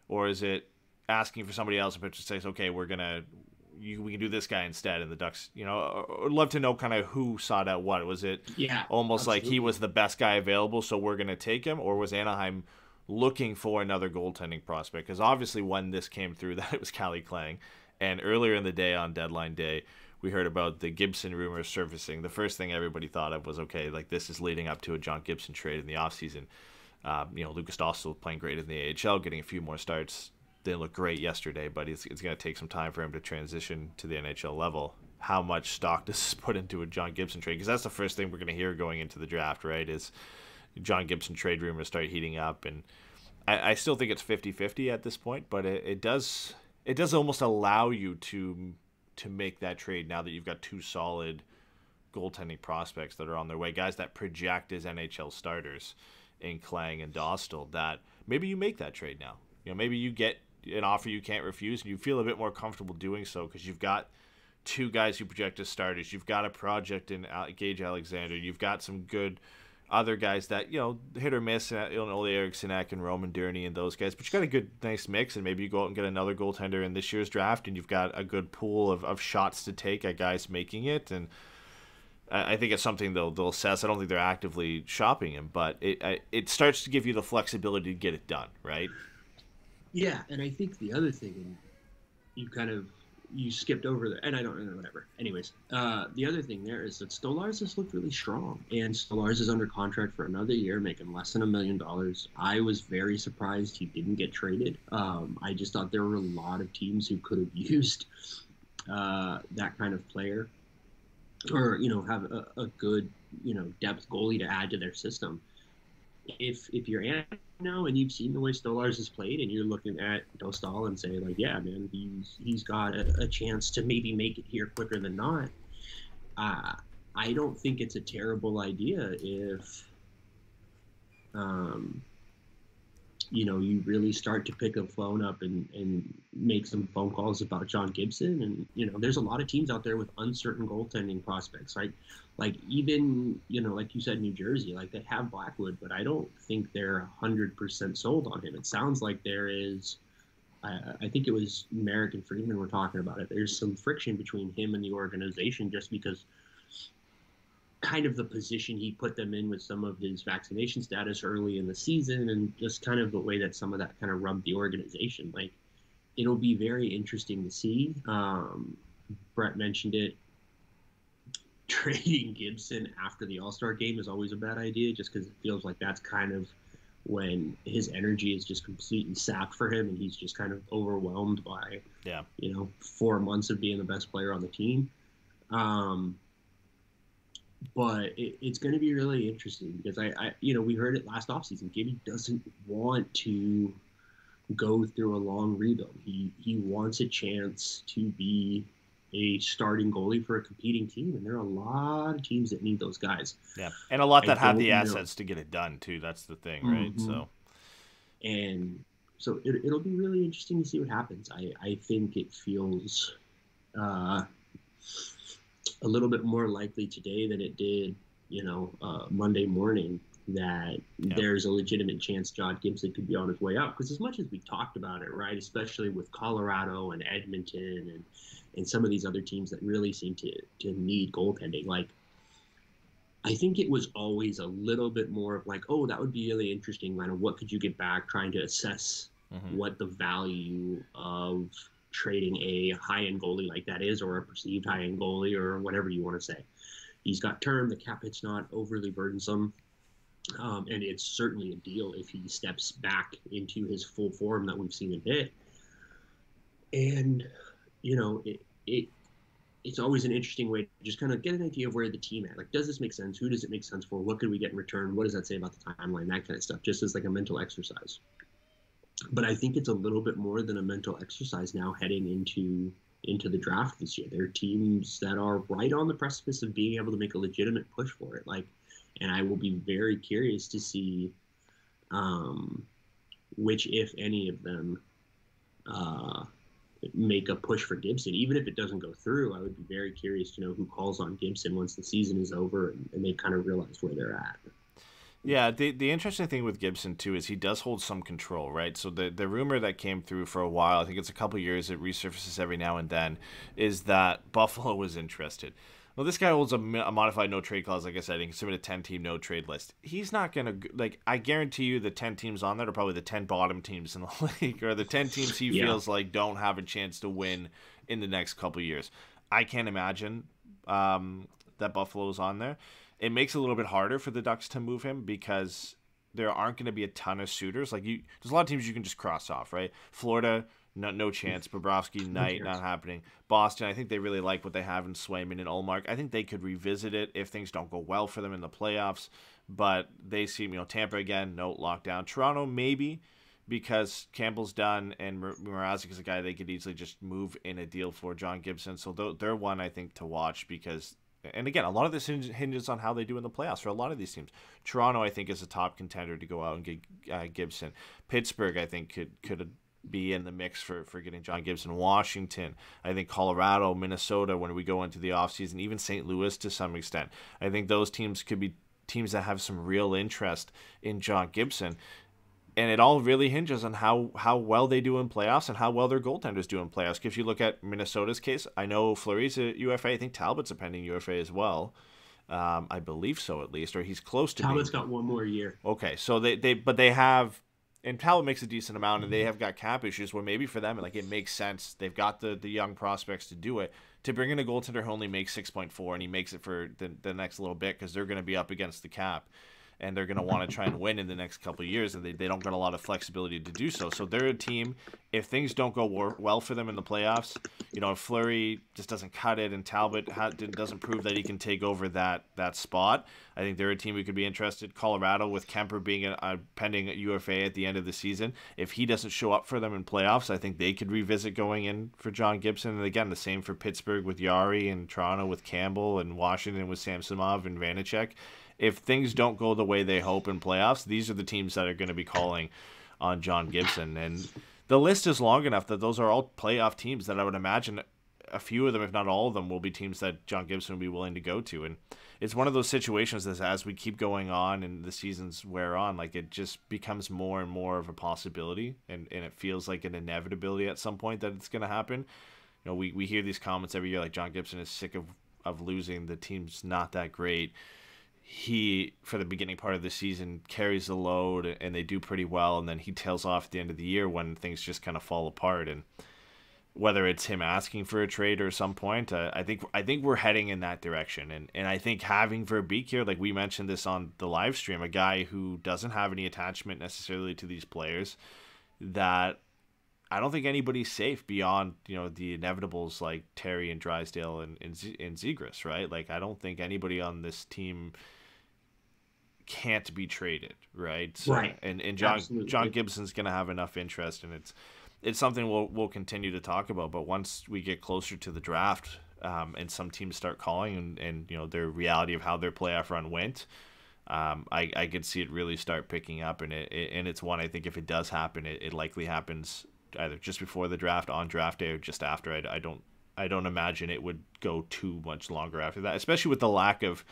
or is it asking for somebody else and Pittsburgh says okay, we can do this guy instead, and the Ducks, I'd love to know kind of who sought out what. Was it almost absolutely. like he was the best guy available, so we're going to take him, or was Anaheim looking for another goaltending prospect? Because obviously when this came through that it was Callie Clang, and earlier in the day on deadline day, we heard about the Gibson rumors surfacing. The first thing everybody thought of was, okay, like this is leading up to a John Gibson trade in the offseason. Lucas Dostal playing great in the AHL, getting a few more starts. Didn't look great yesterday, but it's going to take some time for him to transition to the NHL level. How much stock does this put into a John Gibson trade? Because that's the first thing we're going to hear going into the draft, right, is John Gibson trade rumors start heating up. And I still think it's 50-50 at this point, but it does almost allow you to make that trade now that you've got two solid goaltending prospects that are on their way, guys that project as NHL starters in Clang and Dostal, that maybe you make that trade now. Maybe you get an offer you can't refuse and you feel a bit more comfortable doing so because you've got two guys who project as starters. You've got a project in Gage Alexander. You've got some good other guys that, hit or miss, Ole Eriksson and Roman Durney and those guys, but you got a good, nice mix, and maybe you go out and get another goaltender in this year's draft, and you've got a good pool of shots to take at guys making it, and I think it's something they'll assess. I don't think they're actively shopping him, but it starts to give you the flexibility to get it done, right? Yeah, and I think the other thing, and you skipped over there, and I don't know, whatever. Anyways, the other thing there is that Stolarz has looked really strong, and Stolarz is under contract for another year, making less than $1 million. I was very surprised he didn't get traded. I just thought there were a lot of teams who could have used that kind of player, or have a good depth goalie to add to their system. If you're Anaheim now and you've seen the way Stolarz has played, and you're looking at Dostal and say, like, yeah, man, he's got a chance to maybe make it here quicker than not. I don't think it's a terrible idea if you really start to pick a phone up and make some phone calls about John Gibson. And, there's a lot of teams out there with uncertain goaltending prospects, right? Like even, like you said, New Jersey, like they have Blackwood, but I don't think they're 100% sold on him. It sounds like there is, I think it was Merrick and Friedman were talking about it. There's some friction between him and the organization just because kind of the position he put them in with some of his vaccination status early in the season, and just kind of the way that some of that kind of rubbed the organization. Like, it'll be very interesting to see. Brett mentioned it. Trading Gibson after the All-Star game is always a bad idea, just because it feels like that's kind of when his energy is just completely sapped for him, and he's just kind of overwhelmed by 4 months of being the best player on the team. But it's going to be really interesting because we heard it last offseason. Gibby doesn't want to go through a long rebuild. He wants a chance to be a starting goalie for a competing team, and there are a lot of teams that need those guys. Yeah, and a lot that have the assets to get it done too. That's the thing, right? Mm-hmm. So it'll be really interesting to see what happens. I think it feels a little bit more likely today than it did, Monday morning, that there's a legitimate chance John Gibson could be on his way up. Because as much as we talked about it, right, especially with Colorado and Edmonton and some of these other teams that really seem to need goaltending, like, I think it was always a little bit more of like, oh, that would be really interesting. Kind of what could you get back, trying to assess what the value of trading a high-end goalie like that is, or a perceived high-end goalie, or whatever you want to say. He's got term, the cap hit's not overly burdensome, and it's certainly a deal if he steps back into his full form that we've seen him hit. And, it's always an interesting way to just kind of get an idea of where the team at. Like, does this make sense? Who does it make sense for? What could we get in return? What does that say about the timeline? That kind of stuff, just as like a mental exercise. But I think it's a little bit more than a mental exercise now heading into the draft this year. There are teams that are right on the precipice of being able to make a legitimate push for it. And I will be very curious to see which, if any of them, make a push for Gibson. Even if it doesn't go through, I would be very curious to know who calls on Gibson once the season is over and they kind of realized where they're at. Yeah, the interesting thing with Gibson, too, is he does hold some control, right? So the rumor that came through for a while, I think it's a couple years, it resurfaces every now and then, is that Buffalo was interested. Well, this guy holds a modified no-trade clause, like I said. He can submit a 10-team no-trade list. He's not going to, like, I guarantee you the 10 teams on there are probably the 10 bottom teams in the league, or the 10 teams he feels like don't have a chance to win in the next couple of years. I can't imagine that Buffalo's on there. It makes it a little bit harder for the Ducks to move him because there aren't going to be a ton of suitors. Like there's a lot of teams you can just cross off, right? Florida, no chance. Bobrovsky, Knight, not happening. Boston, I think they really like what they have in Swayman and Ullmark. I think they could revisit it if things don't go well for them in the playoffs. But they seem, Tampa again, no lockdown. Toronto, maybe, because Campbell's done and Mrazek is a guy they could easily just move in a deal for John Gibson. So they're one, I think, to watch because... And again, a lot of this hinges on how they do in the playoffs for a lot of these teams. Toronto, I think, is a top contender to go out and get Gibson. Pittsburgh, I think, could be in the mix for getting John Gibson. Washington, I think Colorado, Minnesota, when we go into the offseason, even St. Louis to some extent. I think those teams could be teams that have some real interest in John Gibson. And it all really hinges on how well they do in playoffs and how well their goaltenders do in playoffs. If you look at Minnesota's case, I know Fleury's a UFA. I think Talbot's a pending UFA as well. I believe so, at least, or he's close to. Talbot's got one more year. Okay, so they have, and Talbot makes a decent amount, and they have got cap issues where maybe for them, like it makes sense. They've got the young prospects to do it. To bring in a goaltender who only makes 6.4, and he makes it for the next little bit because they're going to be up against the cap. And they're going to want to try and win in the next couple of years, and they don't got a lot of flexibility to do so. So they're a team, if things don't go well for them in the playoffs, if Fleury just doesn't cut it and Talbot doesn't prove that he can take over that spot, I think they're a team who could be interested. Colorado, with Kemper being a pending UFA at the end of the season, if he doesn't show up for them in playoffs, I think they could revisit going in for John Gibson. And again, the same for Pittsburgh with Yari, and Toronto with Campbell, and Washington with Samsonov and Vanacek. If things don't go the way they hope in playoffs, these are the teams that are going to be calling on John Gibson. And the list is long enough that those are all playoff teams that I would imagine a few of them, if not all of them, will be teams that John Gibson will be willing to go to. And it's one of those situations that as we keep going on and the seasons wear on, like it just becomes more and more of a possibility. And it feels like an inevitability at some point that it's going to happen. We hear these comments every year, like John Gibson is sick of losing. The team's not that great. He, for the beginning part of the season, carries the load and they do pretty well, and then he tails off at the end of the year when things just kind of fall apart. And whether it's him asking for a trade or some point, I think we're heading in that direction. And I think having Verbeek here, like we mentioned this on the live stream, a guy who doesn't have any attachment necessarily to these players, that I don't think anybody's safe beyond, the inevitables like Terry and Drysdale and Zegras, right? Like, I don't think anybody on this team can't be traded, right? So, right. And John Gibson's going to have enough interest, and it's something we'll continue to talk about. But once we get closer to the draft, and some teams start calling and their reality of how their playoff run went, I could see it really start picking up. And it's one, I think if it does happen, it likely happens either just before the draft, on draft day, or just after. I don't imagine it would go too much longer after that, especially with the lack of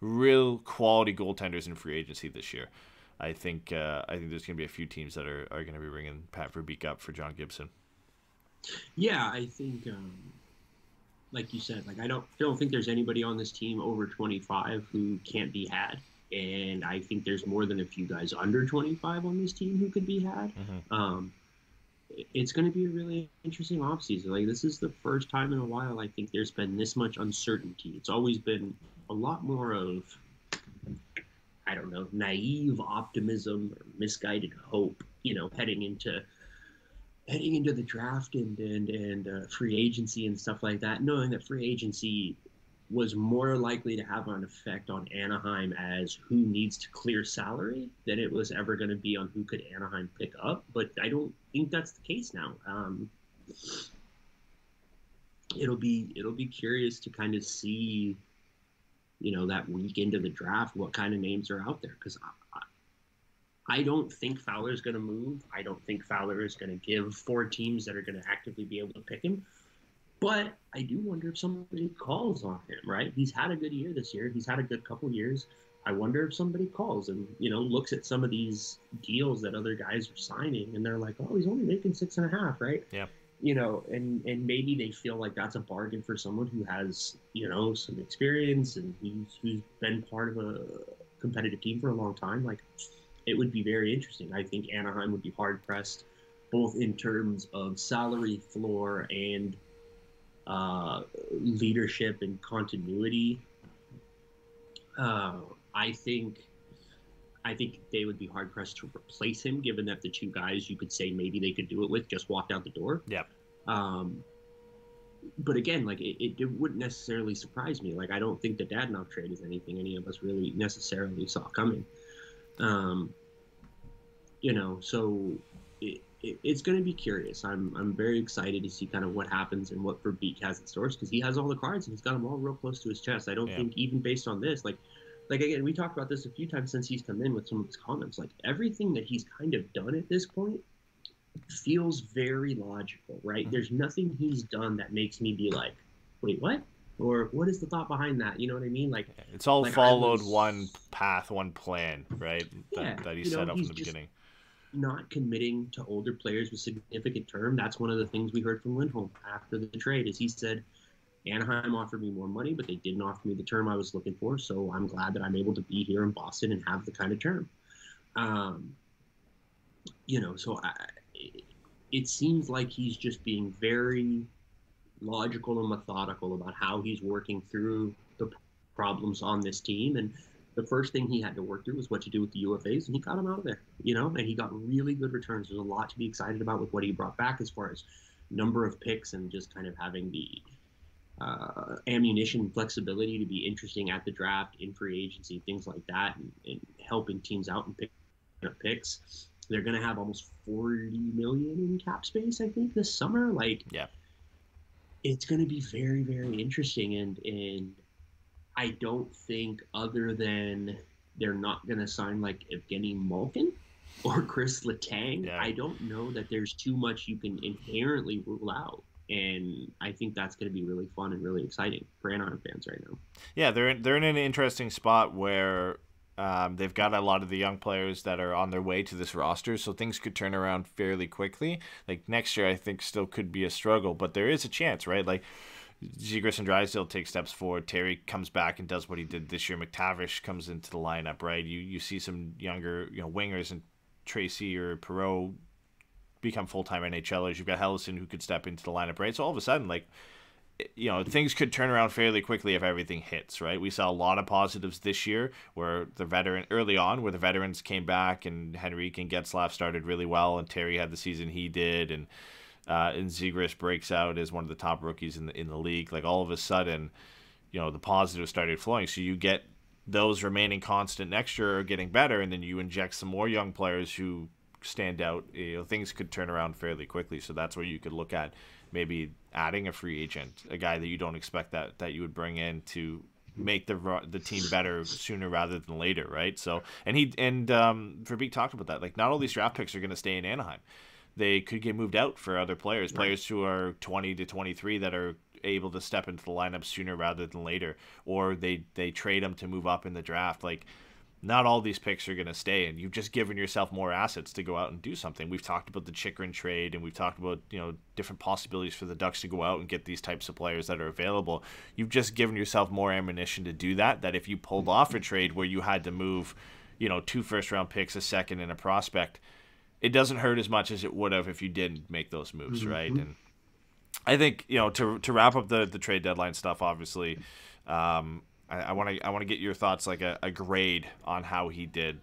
real quality goaltenders in free agency this year. I think there's going to be a few teams that are going to be bringing Pat Verbeek up for John Gibson. Yeah, I think, like you said, like I don't think there's anybody on this team over 25 who can't be had, and I think there's more than a few guys under 25 on this team who could be had. Mm-hmm. It's going to be a really interesting offseason. Like, this is the first time in a while I think there's been this much uncertainty. It's always been a lot more of, I don't know, naive optimism or misguided hope, heading into the draft and free agency and stuff like that, knowing that free agency was more likely to have an effect on Anaheim as who needs to clear salary than it was ever going to be on who could Anaheim pick up. But I don't think that's the case now. It'll be curious to kind of see, that week into the draft, what kind of names are out there. Because I don't think Fowler's going to move. I don't think Fowler is going to give 4 teams that are going to actively be able to pick him. But I do wonder if somebody calls on him, right? He's had a good year this year. He's had a good couple years. I wonder if somebody calls and, looks at some of these deals that other guys are signing, and they're like, oh, he's only making 6.5, right? Yeah. And maybe they feel like that's a bargain for someone who has, some experience and who's been part of a competitive team for a long time. Like, it would be very interesting. I think Anaheim would be hard pressed, both in terms of salary floor and leadership and continuity. I think they would be hard pressed to replace him, given that the 2 guys you could say maybe they could do it with just walked out the door. Yeah. But again, like it wouldn't necessarily surprise me. Like, I don't think the Dadonov trade is anything any of us really necessarily saw coming. So it's going to be curious. I'm very excited to see kind of what happens and what Verbeek has in stores, because he has all the cards and he's got them all real close to his chest. I don't think, even based on this, like again, we talked about this a few times since he's come in with some of his comments. Like, everything that he's kind of done at this point feels very logical, right? Mm-hmm. There's nothing he's done that makes me be like, wait, what? Or what is the thought behind that? You know what I mean? Like, it's all followed one path, one plan, right? That he set up from the beginning. Not committing to older players with significant term. That's one of the things we heard from Lindholm after the trade, is he said, Anaheim offered me more money, but they didn't offer me the term I was looking for. So I'm glad that I'm able to be here in Boston and have the kind of term. It seems like he's just being very logical and methodical about how he's working through the problems on this team. And the first thing he had to work through was what to do with the UFAs, and he got them out of there, and he got really good returns. There's a lot to be excited about with what he brought back as far as number of picks and just kind of having the ammunition flexibility to be interesting at the draft, in free agency, things like that, and helping teams out and picking up picks. They're going to have almost $40 million in cap space, I think, this summer. Like, yeah, it's going to be very, very interesting. And I don't think, other than they're not going to sign like Evgeny Malkin or Chris Letang, I don't know that there's too much you can inherently rule out. And I think that's going to be really fun and really exciting for Anaheim fans right now. Yeah, they're in an interesting spot where they've got a lot of the young players that are on their way to this roster, so things could turn around fairly quickly. Like, next year, I think still could be a struggle, but there is a chance, right? Like, Zegras and Drysdale take steps forward. Terry comes back and does what he did this year. McTavish comes into the lineup, right? You see some younger wingers, and Tracy or Perreault become full-time NHLers. You've got Helleson who could step into the lineup, right? So all of a sudden, like, things could turn around fairly quickly if everything hits, right? We saw a lot of positives this year where the veterans came back, and Henrique and Getzlaf started really well, and Terry had the season he did, and Zegras breaks out as one of the top rookies in the league. Like, all of a sudden, the positives started flowing. So you get those remaining constant next year are getting better, and then you inject some more young players who stand out. Things could turn around fairly quickly. So that's where you could look at maybe adding a free agent, a guy that you don't expect that you would bring in to make the team better sooner rather than later, right? So and Verbeek talked about that. Like, not all these draft picks are going to stay in Anaheim. They could get moved out for other players, players who are 20 to 23 that are able to step into the lineup sooner rather than later, or they trade them to move up in the draft. Like, not all these picks are going to stay, and you've just given yourself more assets to go out and do something. We've talked about the Chychrun trade, and we've talked about different possibilities for the Ducks to go out and get these types of players that are available. You've just given yourself more ammunition to do that. That if you pulled off a trade where you had to move, 2 first-round picks, a second, and a prospect, it doesn't hurt as much as it would have if you didn't make those moves, right? And I think to wrap up the trade deadline stuff, obviously. I want to get your thoughts, like a grade on how he did.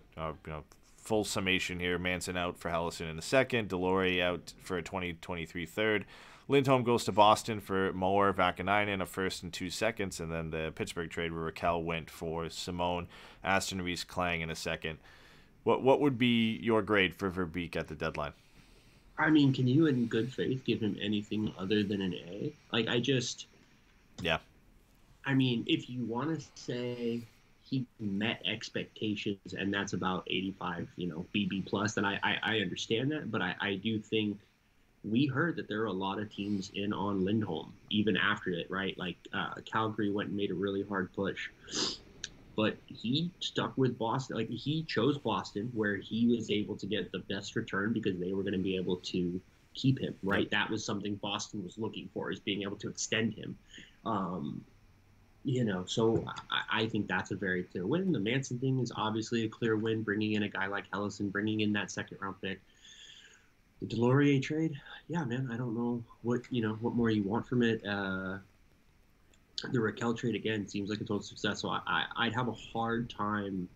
Full summation here: Manson out for Helleson in the second, Deslauriers out for a 2023 third, Lindholm goes to Boston for Moore, Vakanainen, a first and 2 seconds, and then the Pittsburgh trade where Rakell went for Simone, Aston Reese, Clang in a second. What would be your grade for Verbeek at the deadline? I mean, can you in good faith give him anything other than an A? Like, Yeah. I mean, if you want to say he met expectations, and that's about 85, BB plus. And I understand that, but I do think we heard that there are a lot of teams in on Lindholm even after it, right? Like Calgary went and made a really hard push, but he stuck with Boston. Like he chose Boston, where he was able to get the best return because they were going to be able to keep him, right? That was something Boston was looking for, is being able to extend him. So I think that's a very clear win. The Manson thing is obviously a clear win, bringing in a guy like Helleson, bringing in that second-round pick. The Deslauriers trade, yeah, man, I don't know what more you want from it. The Rakell trade, again, seems like a total success, so I'd have a hard time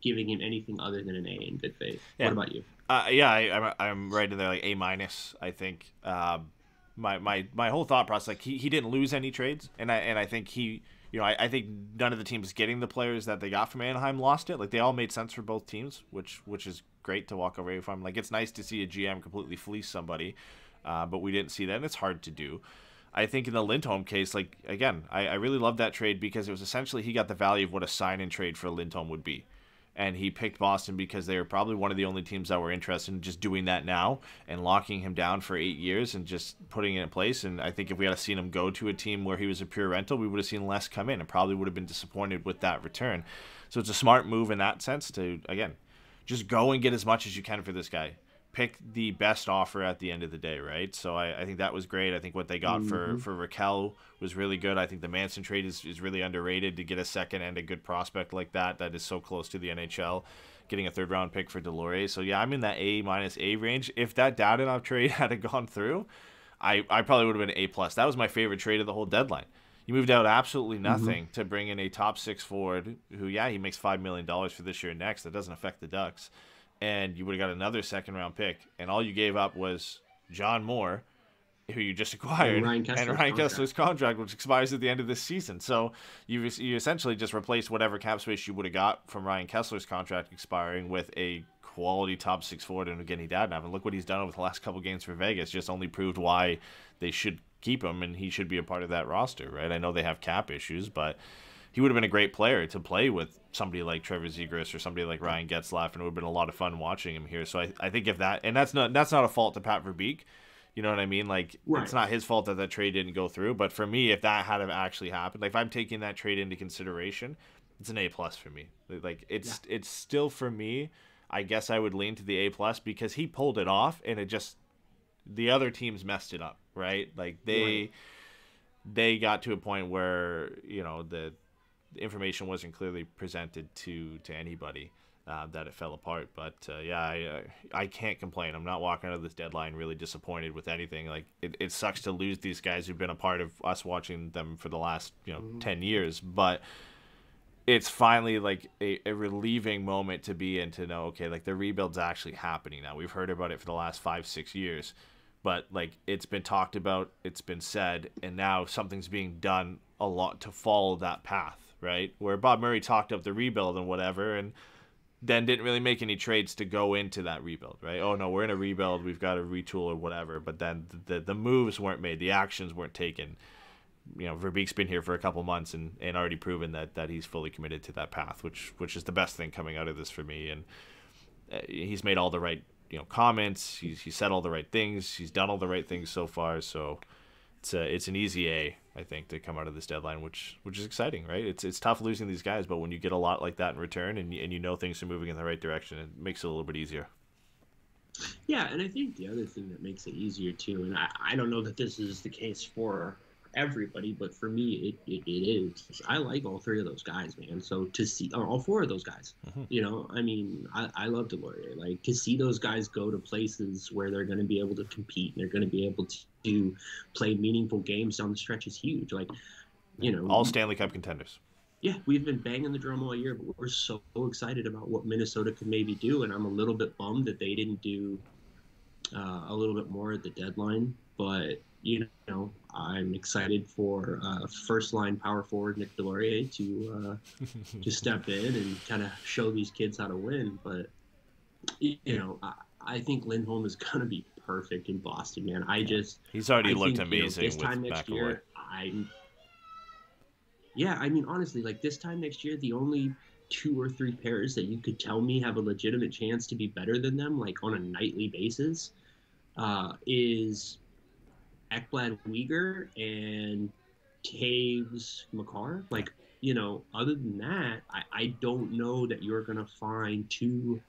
giving him anything other than an A in good faith. Yeah. What about you? I'm right in there, like A-, I think. My whole thought process, like he didn't lose any trades, and I think I think none of the teams getting the players that they got from Anaheim lost it. Like they all made sense for both teams, which is great to walk away from. Like it's nice to see a GM completely fleece somebody, but we didn't see that, and it's hard to do. I think in the Lindholm case, like again, I really love that trade because it was essentially he got the value of what a sign and trade for Lindholm would be. And he picked Boston because they were probably one of the only teams that were interested in just doing that now and locking him down for 8 years and just putting it in place. And I think if we had seen him go to a team where he was a pure rental, we would have seen less come in and probably would have been disappointed with that return. So it's a smart move in that sense to, again, just go and get as much as you can for this guy. Pick the best offer at the end of the day, right? So I think that was great. I think what they got for Rakell was really good. I think the Manson trade is really underrated to get a second and a good prospect like that is so close to the NHL, getting a third-round pick for Deslauriers. So, yeah, I'm in that A- range. If that Dadonov trade had gone through, I probably would have been A+. That was my favorite trade of the whole deadline. You moved out absolutely nothing to bring in a top six forward who, he makes $5 million for this year and next. That doesn't affect the Ducks. And you would have got another second-round pick, and all you gave up was John Moore, who you just acquired, and Ryan Kessler's contract, which expires at the end of this season. So you essentially just replaced whatever cap space you would have got from Ryan Kessler's contract expiring with a quality top six forward and Evgeny Dadonov. And look what he's done over the last couple games for Vegas. Just only proved why they should keep him, and he should be a part of that roster, right? I know they have cap issues, but he would have been a great player to play with somebody like Trevor Zegras or somebody like Ryan Getzlaf, and it would have been a lot of fun watching him here. So I think if that, and that's not a fault to Pat Verbeek, you know what I mean? Like, It's not his fault that trade didn't go through. But for me, if that had actually happened, like if I'm taking that trade into consideration, it's an A+ for me. Like it's still, for me, I guess I would lean to the A+ because he pulled it off, and it just, the other teams messed it up, right? Like they got to a point where, the information wasn't clearly presented to anybody, that it fell apart. But I can't complain. I'm not walking out of this deadline really disappointed with anything. Like it sucks to lose these guys who've been a part of us watching them for the last 10 years, but it's finally like a relieving moment to be in, to know, okay, like the rebuild's actually happening now. We've heard about it for the last 5-6 years, but like it's been talked about, it's been said, and now something's being done a lot to follow that path, right? Where Bob Murray talked up the rebuild and whatever, and then didn't really make any trades to go into that rebuild, right? Oh no, we're in a rebuild, we've got to retool or whatever. But then the moves weren't made, the actions weren't taken. Verbeek's been here for a couple months and already proven that he's fully committed to that path, which is the best thing coming out of this for me. And he's made all the right comments. He's said all the right things. He's done all the right things so far. So it's an easy A, I think, to come out of this deadline, which is exciting, right? It's tough losing these guys, but when you get a lot like that in return and you know things are moving in the right direction, it makes it a little bit easier. Yeah, and I think the other thing that makes it easier too, and I don't know that this is the case for everybody, but for me it is. I like all three of those guys, man. So to see all four of those guys, I mean, I love Deslauriers. Like to see those guys go to places where they're going to be able to compete and they're going to be able to play meaningful games down the stretch is huge. Like, all Stanley Cup contenders. Yeah, we've been banging the drum all year, but we're so excited about what Minnesota could maybe do, and I'm a little bit bummed that they didn't do a little bit more at the deadline. But I'm excited for first-line power forward Nick Deslauriers to step in and kind of show these kids how to win. But I think Lindholm is going to be perfect in Boston, man. He's already looked amazing this with time next McAvoy. year. Yeah, I mean, honestly, like this time next year, the only 2 or 3 pairs that you could tell me have a legitimate chance to be better than them, like on a nightly basis, is Ekblad Uyghur and Taves Makar. Like, other than that, I don't know that you're going to find 2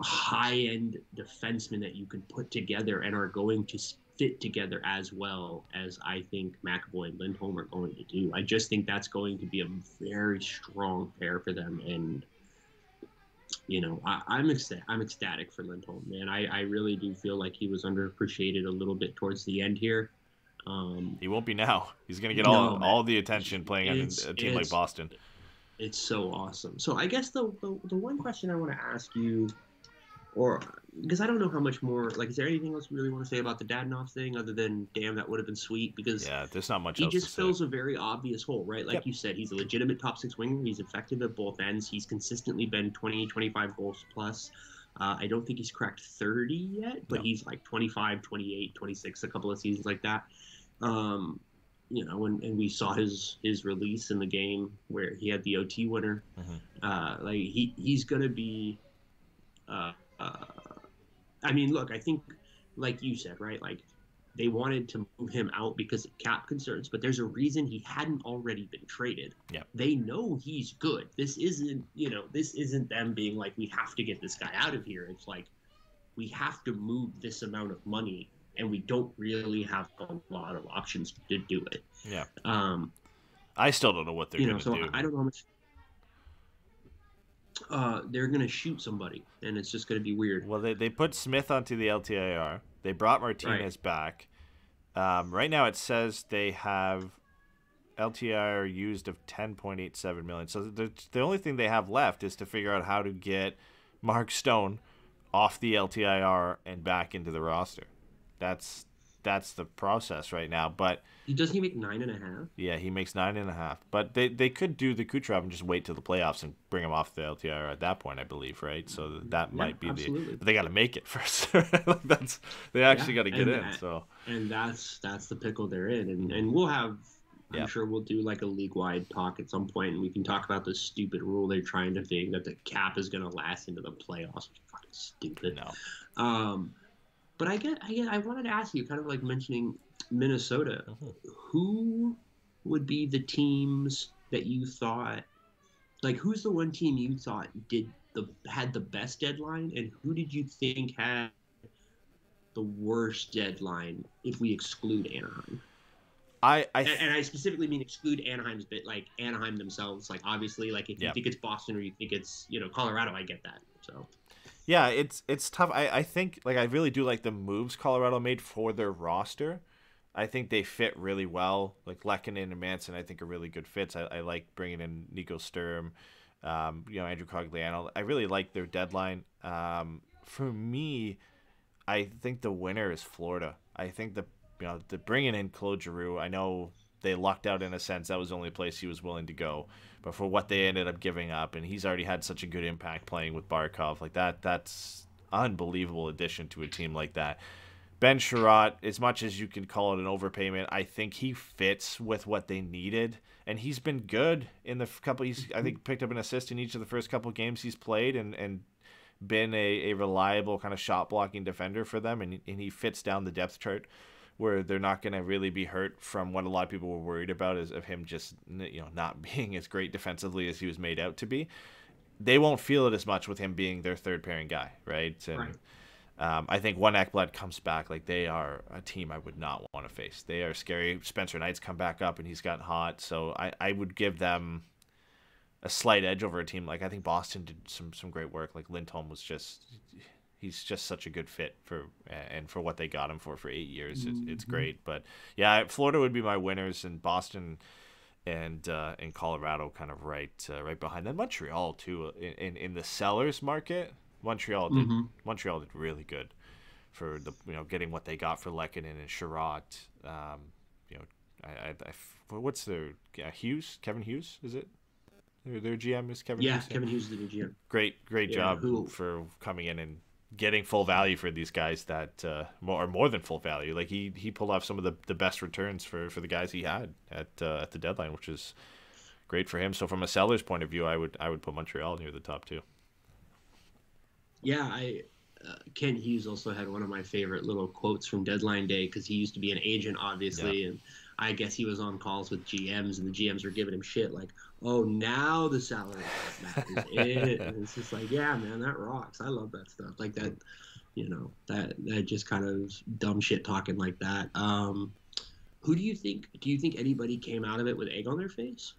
high-end defensemen that you can put together and are going to fit together as well as I think McAvoy and Lindholm are going to do. I just think that's going to be a very strong pair for them. And, I'm ecstatic for Lindholm, man. I really do feel like he was underappreciated a little bit towards the end here. He won't be now. He's going to get all the attention playing on a team like Boston. It's so awesome. So I guess the one question I want to ask you, or because I don't know how much more, like, is there anything else you really want to say about the Dadonov thing other than, damn, that would have been sweet? Because there's not much he else just to fills say. a very obvious hole, right? Like you said, he's a legitimate top 6 winger. He's effective at both ends. He's consistently been 20, 25 goals plus. I don't think he's cracked 30 yet, but he's like 25, 28, 26, a couple of seasons like that. And we saw his release in the game where he had the OT winner. Mm-hmm. Like he's gonna be. I mean, look, I think, like you said, right? Like they wanted to move him out because of cap concerns, but there's a reason he hadn't already been traded. Yeah. They know he's good. This isn't them being like, we have to get this guy out of here. It's like, we have to move this amount of money, and we don't really have a lot of options to do it. Yeah. I still don't know what they're going to so do. I don't know how much. They're going to shoot somebody, and it's just going to be weird. Well, they put Smith onto the LTIR. They brought Martinez back. Right now it says they have LTIR used of $10.87 million. So the only thing they have left is to figure out how to get Mark Stone off the LTIR and back into the roster. That's the process right now. But doesn't he make 9.5? Yeah, he makes 9.5. But they could do the Kucherov and just wait till the playoffs and bring him off the LTIR at that point, I believe, right? So that might be absolutely. But they got to make it first. They actually got to get in. So and that's the pickle they're in, and we'll have. I'm sure we'll do like a league-wide talk at some point, and we can talk about the stupid rule they're trying to think that the cap is going to last into the playoffs. Which is fucking stupid. No. But I wanted to ask you, kind of like mentioning Minnesota, who would be the teams that you thought, like, who's the one team you thought had the best deadline, and who did you think had the worst deadline if we exclude Anaheim? And I specifically mean exclude Anaheim's bit, like Anaheim themselves. Like, obviously, like if you think it's Boston or you think it's Colorado, I get that. So. Yeah, it's tough. I think, like, I really do like the moves Colorado made for their roster. I think they fit really well. Like Lehkonen and Manson, I think are really good fits. I like bringing in Nico Sturm, Andrew Cogliano. I really like their deadline. For me, I think the winner is Florida. I think the bringing in Claude Giroux, I know they lucked out in a sense. That was the only place he was willing to go. But for what they ended up giving up, and he's already had such a good impact playing with Barkov, like that's unbelievable addition to a team like that. Ben Sharat, as much as you can call it an overpayment, I think he fits with what they needed, and he's been good in the couple. I think picked up an assist in each of the first couple of games he's played, and been a reliable kind of shot blocking defender for them, and he fits down the depth chart where they're not going to really be hurt from what a lot of people were worried about is of him just not being as great defensively as he was made out to be. They won't feel it as much with him being their third pairing guy, right? And I think when Ekblad comes back, like, they are a team I would not want to face. They are scary. Spencer Knight's come back up and he's gotten hot, so I would give them a slight edge over a team. Like, I think Boston did some great work. Like, Lindholm was he's just such a good fit for what they got him for 8 years. It's great. But yeah, Florida would be my winners, and Boston and Colorado kind of right behind them. Montreal too in the sellers market. Montreal did really good for the getting what they got for Lehkonen and Sharat. What's their Hughes? Kevin Hughes, is it? Their GM is Kevin Hughes. Yeah, Kevin Hughes is the new GM. Great job for coming in and getting full value for these guys that more than full value. Like he pulled off some of the best returns for the guys he had at the deadline, which is great for him. So from a seller's point of view, I would put Montreal near the top two. Yeah, Kent Hughes also had one of my favorite little quotes from deadline day, because he used to be an agent, obviously, and I guess he was on calls with GMs, and the GMs were giving him shit like, "Oh, now the salary cap is it." And it's just like, yeah, man, that rocks. I love that stuff. Like that, that just kind of dumb shit talking like that. Who do you think? Do you think anybody came out of it with egg on their face?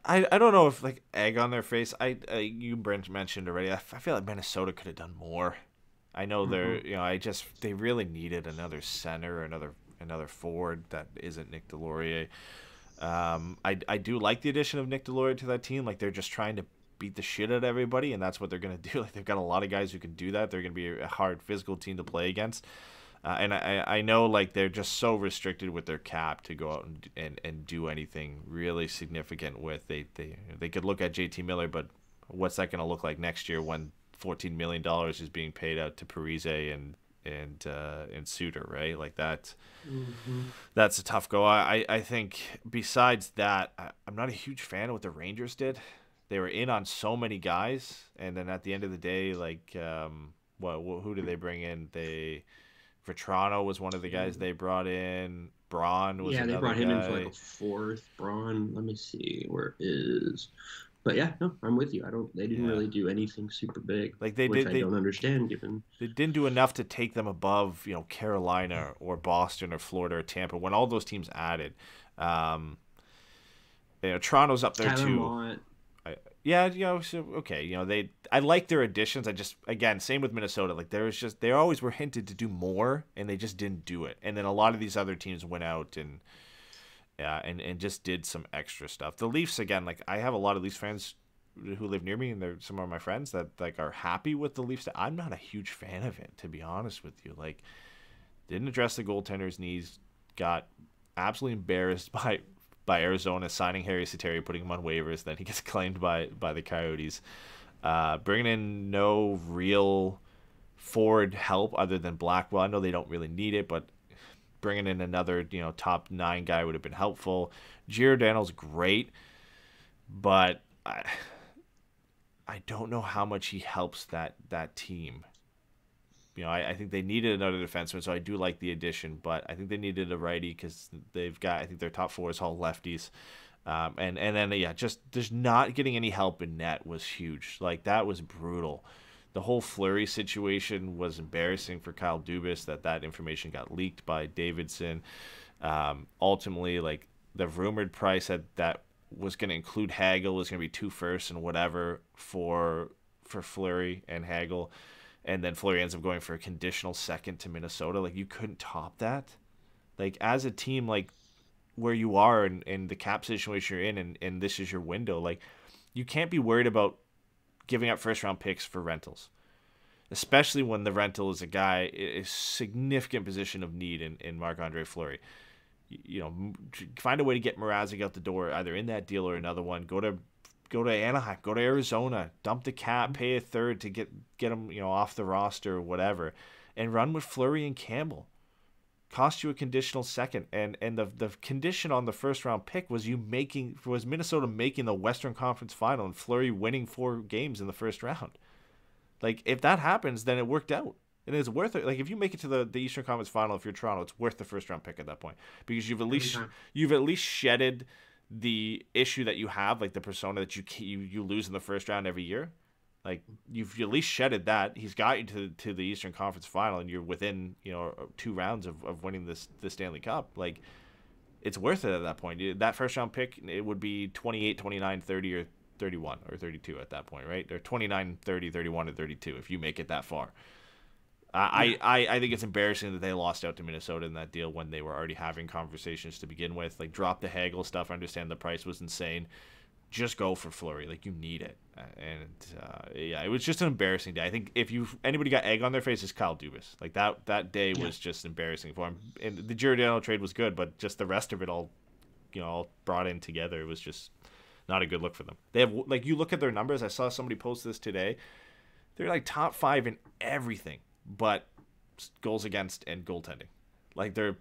I don't know if like egg on their face. You Brent mentioned already. I feel like Minnesota could have done more. I know they really needed another center, another forward that isn't Nick Deslauriers. I do like the addition of Nick Deslauriers to that team. Like they're just trying to beat the shit out of everybody, and that's what they're gonna do. Like they've got a lot of guys who can do that. They're gonna be a hard physical team to play against. And I know like they're just so restricted with their cap to go out and do anything really significant with. They could look at JT Miller, but what's that going to look like next year when $14 million is being paid out to Parise and Suter, right? Like that. Mm-hmm. That's a tough go. I think besides that, I'm not a huge fan of what the Rangers did. They were in on so many guys, and then at the end of the day, like who did they bring in? Vetrano was one of the guys they brought in. Braun was another guy. Yeah, they brought him in for like a fourth. Braun, let me see where is. But yeah, no, I'm with you. They didn't really do anything super big. Like they don't understand, given they didn't do enough to take them above, Carolina or Boston or Florida or Tampa when all those teams added. Toronto's up there too. Mott. Okay, I like their additions. Again, same with Minnesota. Like they always were hinted to do more, and they just didn't do it. And then a lot of these other teams went out and just did some extra stuff. The Leafs, again, like I have a lot of Leafs fans who live near me, and they're some of my friends that like are happy with the Leafs. I'm not a huge fan of it, to be honest with you. Like, didn't address the goaltender's knees, got absolutely embarrassed by Arizona signing Harry Sateri, putting him on waivers. Then he gets claimed by the Coyotes. Bringing in no real forward help other than Blackwell. I know they don't really need it, but bringing in another top 9 guy would have been helpful. Giordano's great, but I don't know how much he helps that team. I think they needed another defenseman, so I do like the addition, but I think they needed a righty because they've got, I think their top 4 is all lefties. And then, just not getting any help in net was huge. Like, that was brutal. The whole Fleury situation was embarrassing for Kyle Dubas, that information got leaked by Davidson. Ultimately, like, the rumored price that was going to include Hagel was going to be 2 firsts and whatever for Fleury and Hagel. And then Fleury ends up going for a conditional second to Minnesota. Like, you couldn't top that. Like, as a team, like, where you are and the cap situation you're in and this is your window, like, you can't be worried about giving up first-round picks for rentals. Especially when the rental is a significant position of need in Marc-Andre Fleury. Find a way to get Mrazek out the door, either in that deal or another one. Go to Anaheim, go to Arizona, dump the cap, pay a third to get them, off the roster or whatever, and run with Fleury and Campbell. Cost you a conditional second, and the condition on the first round pick was Minnesota making the Western Conference Final and Fleury winning 4 games in the first round. Like, if that happens, then it worked out. And it's worth it. Like, if you make it to the Eastern Conference Final, if you're Toronto, it's worth the first round pick at that point, because you've at least shedded the issue that you have, like the persona that you lose in the first round every year. Like, you've at least shedded that. He's got you to the Eastern Conference Final, and you're within 2 rounds of winning the Stanley Cup. Like, it's worth it at that point. That first round pick, it would be 28, 29, 30, or 31 or 32 at that point, right? Or 29, 30, 31, or 32 if you make it that far. I think it's embarrassing that they lost out to Minnesota in that deal when they were already having conversations to begin with. Like, drop the Hagel stuff. I understand the price was insane. Just go for Fleury. Like, you need it. It was just an embarrassing day. I think if anybody got egg on their face, it's Kyle Dubas. Like, that day was just embarrassing for him. And the Giordano trade was good, but just the rest of it all brought in together. It was just not a good look for them. They have, like, you look at their numbers. I saw somebody post this today. They're like top 5 in everything. but goals against and goaltending. Like they're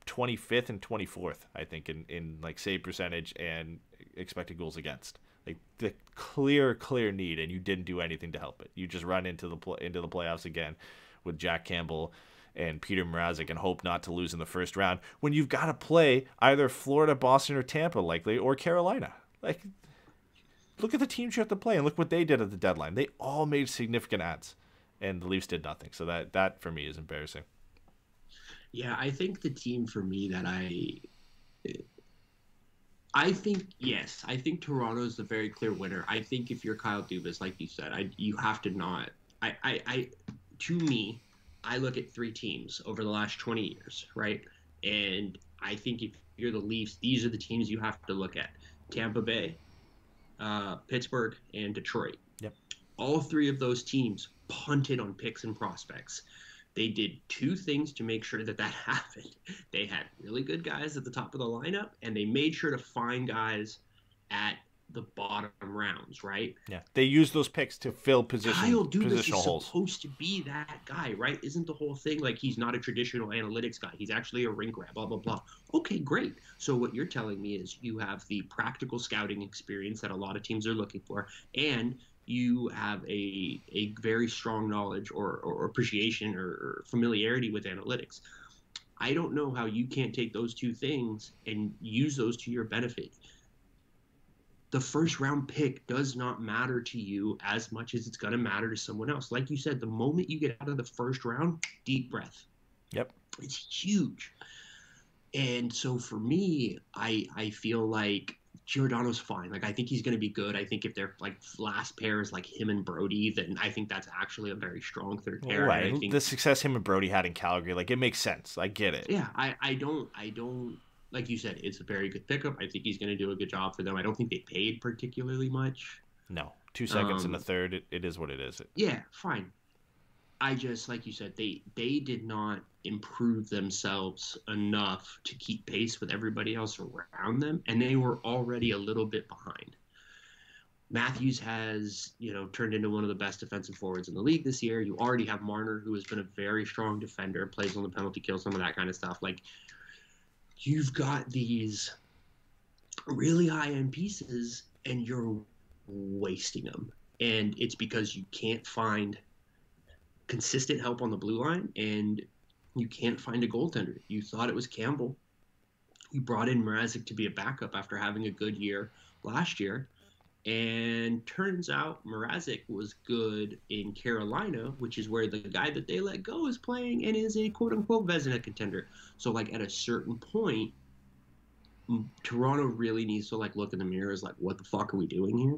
25th and 24th, I think, in like save percentage and expected goals against. Like the clear need, and you didn't do anything to help it. You just run into the playoffs again with Jack Campbell and Peter Mrazek and hope not to lose in the first round when you've got to play either Florida, Boston, or Tampa likely, or Carolina. Like, look at the teams you have to play and look what they did at the deadline. They all made significant adds, and the Leafs did nothing. So that for me is embarrassing. Yeah, I think the team for me that I think, yes, I think Toronto is the very clear winner. I think if you're Kyle Dubas, like you said, you have to not. To me, I look at three teams over the last 20 years, right? And I think if you're the Leafs, these are the teams you have to look at: Tampa Bay, Pittsburgh, and Detroit. Yep. All three of those teams punted on picks and prospects. They did two things to make sure that happened. They had really good guys at the top of the lineup, and they made sure to find guys at the bottom rounds, right? Yeah, they used those picks to fill positional holes. Supposed to be that guy, right? Isn't the whole thing like he's not a traditional analytics guy? He's actually a rink rat, blah, blah, blah. Okay, great. So what you're telling me is you have the practical scouting experience that a lot of teams are looking for, and you have a very strong knowledge or appreciation or familiarity with analytics. I don't know how you can't take those two things and use those to your benefit. The first round pick does not matter to you as much as it's going to matter to someone else. Like you said, the moment you get out of the first round, deep breath. Yep. It's huge. And so for me, I feel like Giordano's fine. Like, I think he's going to be good. I think if their like last pair is like him and Brody, then I think that's actually a very strong third pair. Right. I think, the success him and Brody had in Calgary, like, it makes sense. I get it. Yeah. I don't, like you said, it's a very good pickup. I think he's going to do a good job for them. I don't think they paid particularly much. No. 2 seconds in the third. It is what it is. Yeah, fine. I just, like you said, they did not improve themselves enough to keep pace with everybody else around them, and they were already a little bit behind. Matthews has, turned into one of the best defensive forwards in the league this year. You already have Marner, who has been a very strong defender, plays on the penalty kill, some of that kind of stuff. Like, you've got these really high-end pieces, and you're wasting them. And it's because you can't find consistent help on the blue line, and you can't find a goaltender. You thought it was Campbell. You brought in Mrazek to be a backup after having a good year last year, and turns out Mrazek was good in Carolina, which is where the guy that they let go is playing and is a quote-unquote Vezina contender. So, like, at a certain point, Toronto really needs to, like, look in the mirror as, like, what the fuck are we doing here?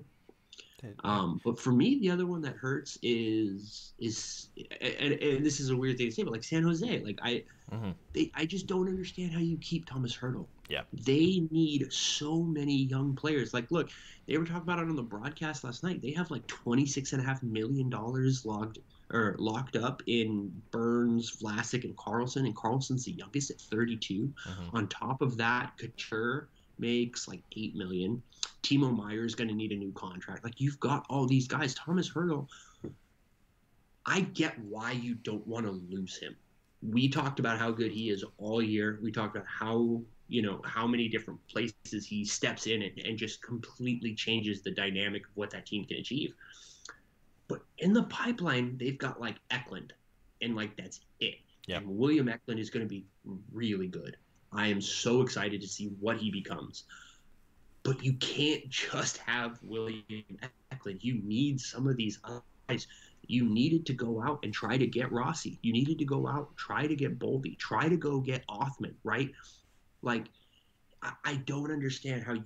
But for me, the other one that hurts is and this is a weird thing to say, but like San Jose, like I just don't understand how you keep Thomas Hertl. Yeah, they need so many young players. Like, look, they were talking about it on the broadcast last night. They have like $26.5 million locked up in Burns, Vlasic, and Carlson's the youngest at 32. On top of that, Couture makes like $8 million. Timo Meier is going to need a new contract. Like, you've got all these guys. Thomas Hertl, I get why you don't want to lose him. We talked about how good he is all year. We talked about how many different places he steps in and just completely changes the dynamic of what that team can achieve. But in the pipeline, they've got like Eklund, and like that's it. Yep. And William Eklund is going to be really good. I am so excited to see what he becomes. But you can't just have William Eklund. You need some of these guys. You needed to go out and try to get Rossi. You needed to go out, try to get Boldy, try to go get Othman, right? Like, I don't understand how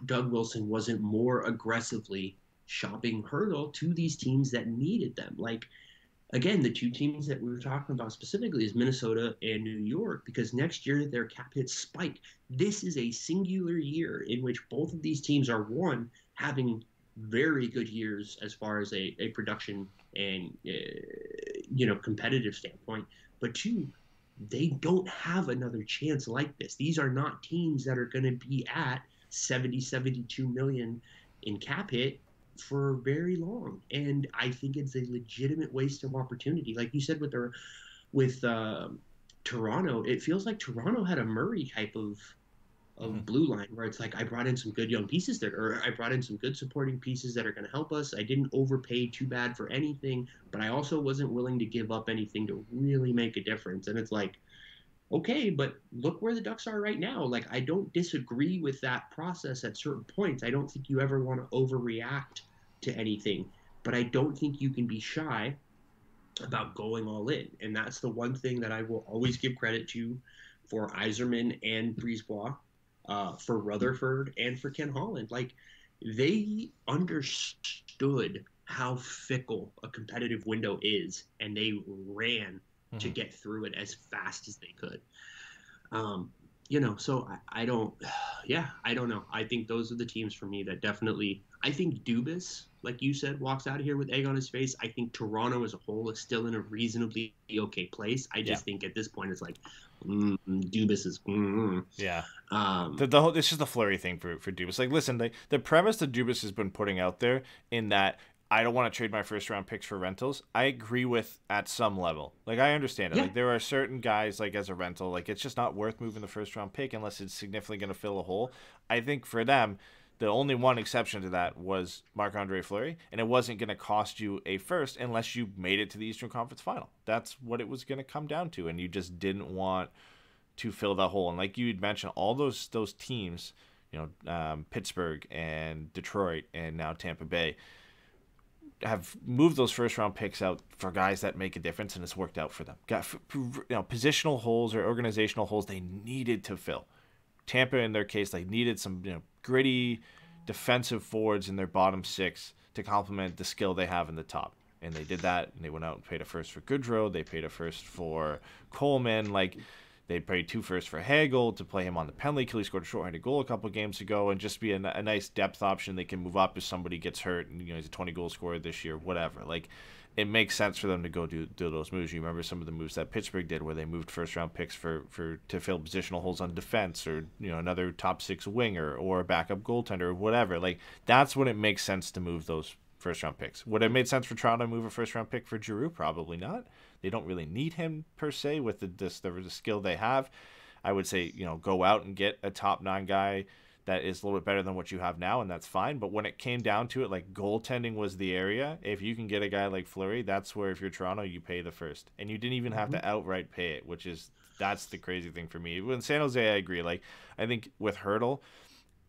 Doug Wilson wasn't more aggressively shopping Hertl to these teams that needed them. Like, again, the two teams that we were talking about specifically is Minnesota and New York, because next year their cap hits spike. This is a singular year in which both of these teams are, one, having very good years as far as a production and competitive standpoint, but two, they don't have another chance like this. These are not teams that are going to be at 72 million in cap hit for very long, and I think it's a legitimate waste of opportunity. Like you said with Toronto, it feels like Toronto had a Murray type of blue line where it's like, I brought in some good young pieces there, or I brought in some good supporting pieces that are going to help us. I didn't overpay too bad for anything, but I also wasn't willing to give up anything to really make a difference. And it's like, okay, but look where the Ducks are right now. Like, I don't disagree with that process at certain points. I don't think you ever want to overreact to anything, but I don't think you can be shy about going all in. And that's the one thing that I will always give credit to for Yzerman and Brisebois, for Rutherford and for Ken Holland. Like, they understood how fickle a competitive window is, and they ran to get through it as fast as they could. So I don't know. I think those are the teams for me that definitely, I think Dubas, like you said, walks out of here with egg on his face. I think Toronto as a whole is still in a reasonably okay place. I just think at this point it's like, Dubas is. Yeah. The whole, this is the Fleury thing for Dubas. Like, listen, the premise that Dubas has been putting out there in that I don't want to trade my first round picks for rentals, I agree with at some level. Like, I understand it. Yeah. Like, there are certain guys, like, as a rental, like, it's just not worth moving the first round pick unless it's significantly going to fill a hole. I think for them, the only one exception to that was Marc-Andre Fleury, and it wasn't going to cost you a first unless you made it to the Eastern Conference Final. That's what it was going to come down to, and you just didn't want to fill that hole. And like you had mentioned, all those teams, Pittsburgh and Detroit and now Tampa Bay, have moved those first-round picks out for guys that make a difference, and it's worked out for them. Got positional holes or organizational holes they needed to fill. Tampa, in their case, they needed some gritty defensive forwards in their bottom six to complement the skill they have in the top. And they did that, and they went out and paid a first for Goodrow. They paid a first for Coleman. Like, they paid 2 firsts for Hagel to play him on the penalty kill. He scored a short-handed goal a couple of games ago, and just be a nice depth option. They can move up if somebody gets hurt, and he's a 20-goal scorer this year, whatever. Like, it makes sense for them to go do those moves. You remember some of the moves that Pittsburgh did, where they moved first-round picks to fill positional holes on defense, or another top 6 winger or a backup goaltender or whatever. Like, that's when it makes sense to move those first-round picks. Would it have made sense for Toronto to move a first-round pick for Giroud? Probably not. They don't really need him per se with the skill they have. I would say, go out and get a top 9 guy that is a little bit better than what you have now, and that's fine. But when it came down to it, like, goaltending was the area. If you can get a guy like Fleury, that's where, if you're Toronto, you pay the first. And you didn't even have to outright pay it, that's the crazy thing for me. With San Jose, I agree. Like, I think with Hertl,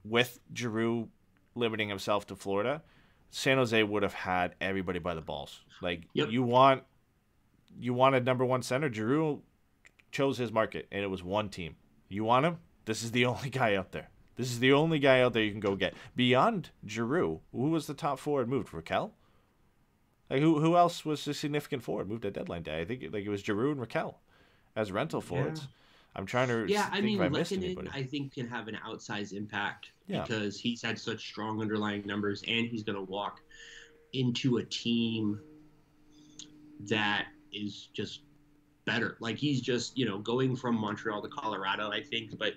with Giroud limiting himself to Florida, San Jose would have had everybody by the balls. Like, you want a number 1 center. Giroud chose his market, and it was one team. You want him? This is the only guy out there. This is the only guy out there you can go get. Beyond Giroud, who was the top forward moved? Rakell? Like, who else was a significant forward moved at deadline day? I think it was Giroud and Rakell as rental forwards. I'm trying to think if I missed anybody. I think can have an outsized impact because he's had such strong underlying numbers, and he's going to walk into a team that is just better. Like, he's just, going from Montreal to Colorado, I think. But,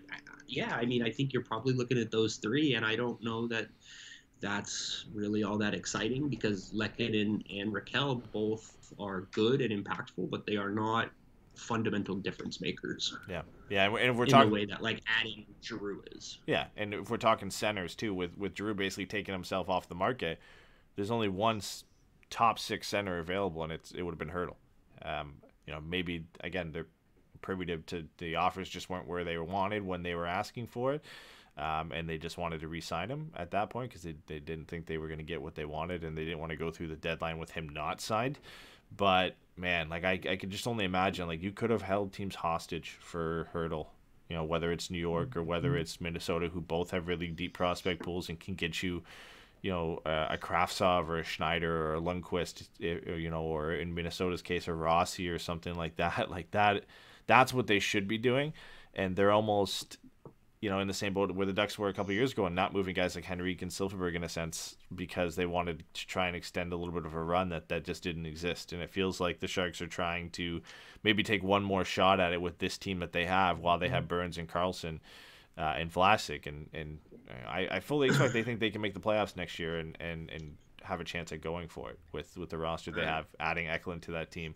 I think you're probably looking at those 3, and I don't know that that's really all that exciting because Lehkonen and Rakell both are good and impactful, but they are not fundamental difference makers. Yeah. And if we're in talking the way that, like, adding Giroud is. Yeah, and if we're talking centers, too, with Giroud basically taking himself off the market, there's only one top 6 center available, and it would have been Hertl. Maybe, again, they're privy to the offers just weren't where they wanted when they were asking for it, and they just wanted to re-sign him at that point because they didn't think they were going to get what they wanted, and they didn't want to go through the deadline with him not signed. But, man, like, I could just only imagine, like, you could have held teams hostage for Hertl, whether it's New York or whether it's Minnesota, who both have really deep prospect pools and can get you a Kravtsov or a Schneider or a Lundqvist, or in Minnesota's case, a Rossi or something like that. Like, that's what they should be doing. And they're almost, in the same boat where the Ducks were a couple of years ago and not moving guys like Henrique and Silfverberg in a sense because they wanted to try and extend a little bit of a run that just didn't exist. And it feels like the Sharks are trying to maybe take one more shot at it with this team that they have while they have Burns and Karlsson and Vlasic, and I fully expect they think they can make the playoffs next year, and have a chance at going for it with the roster they have, adding Eklund to that team.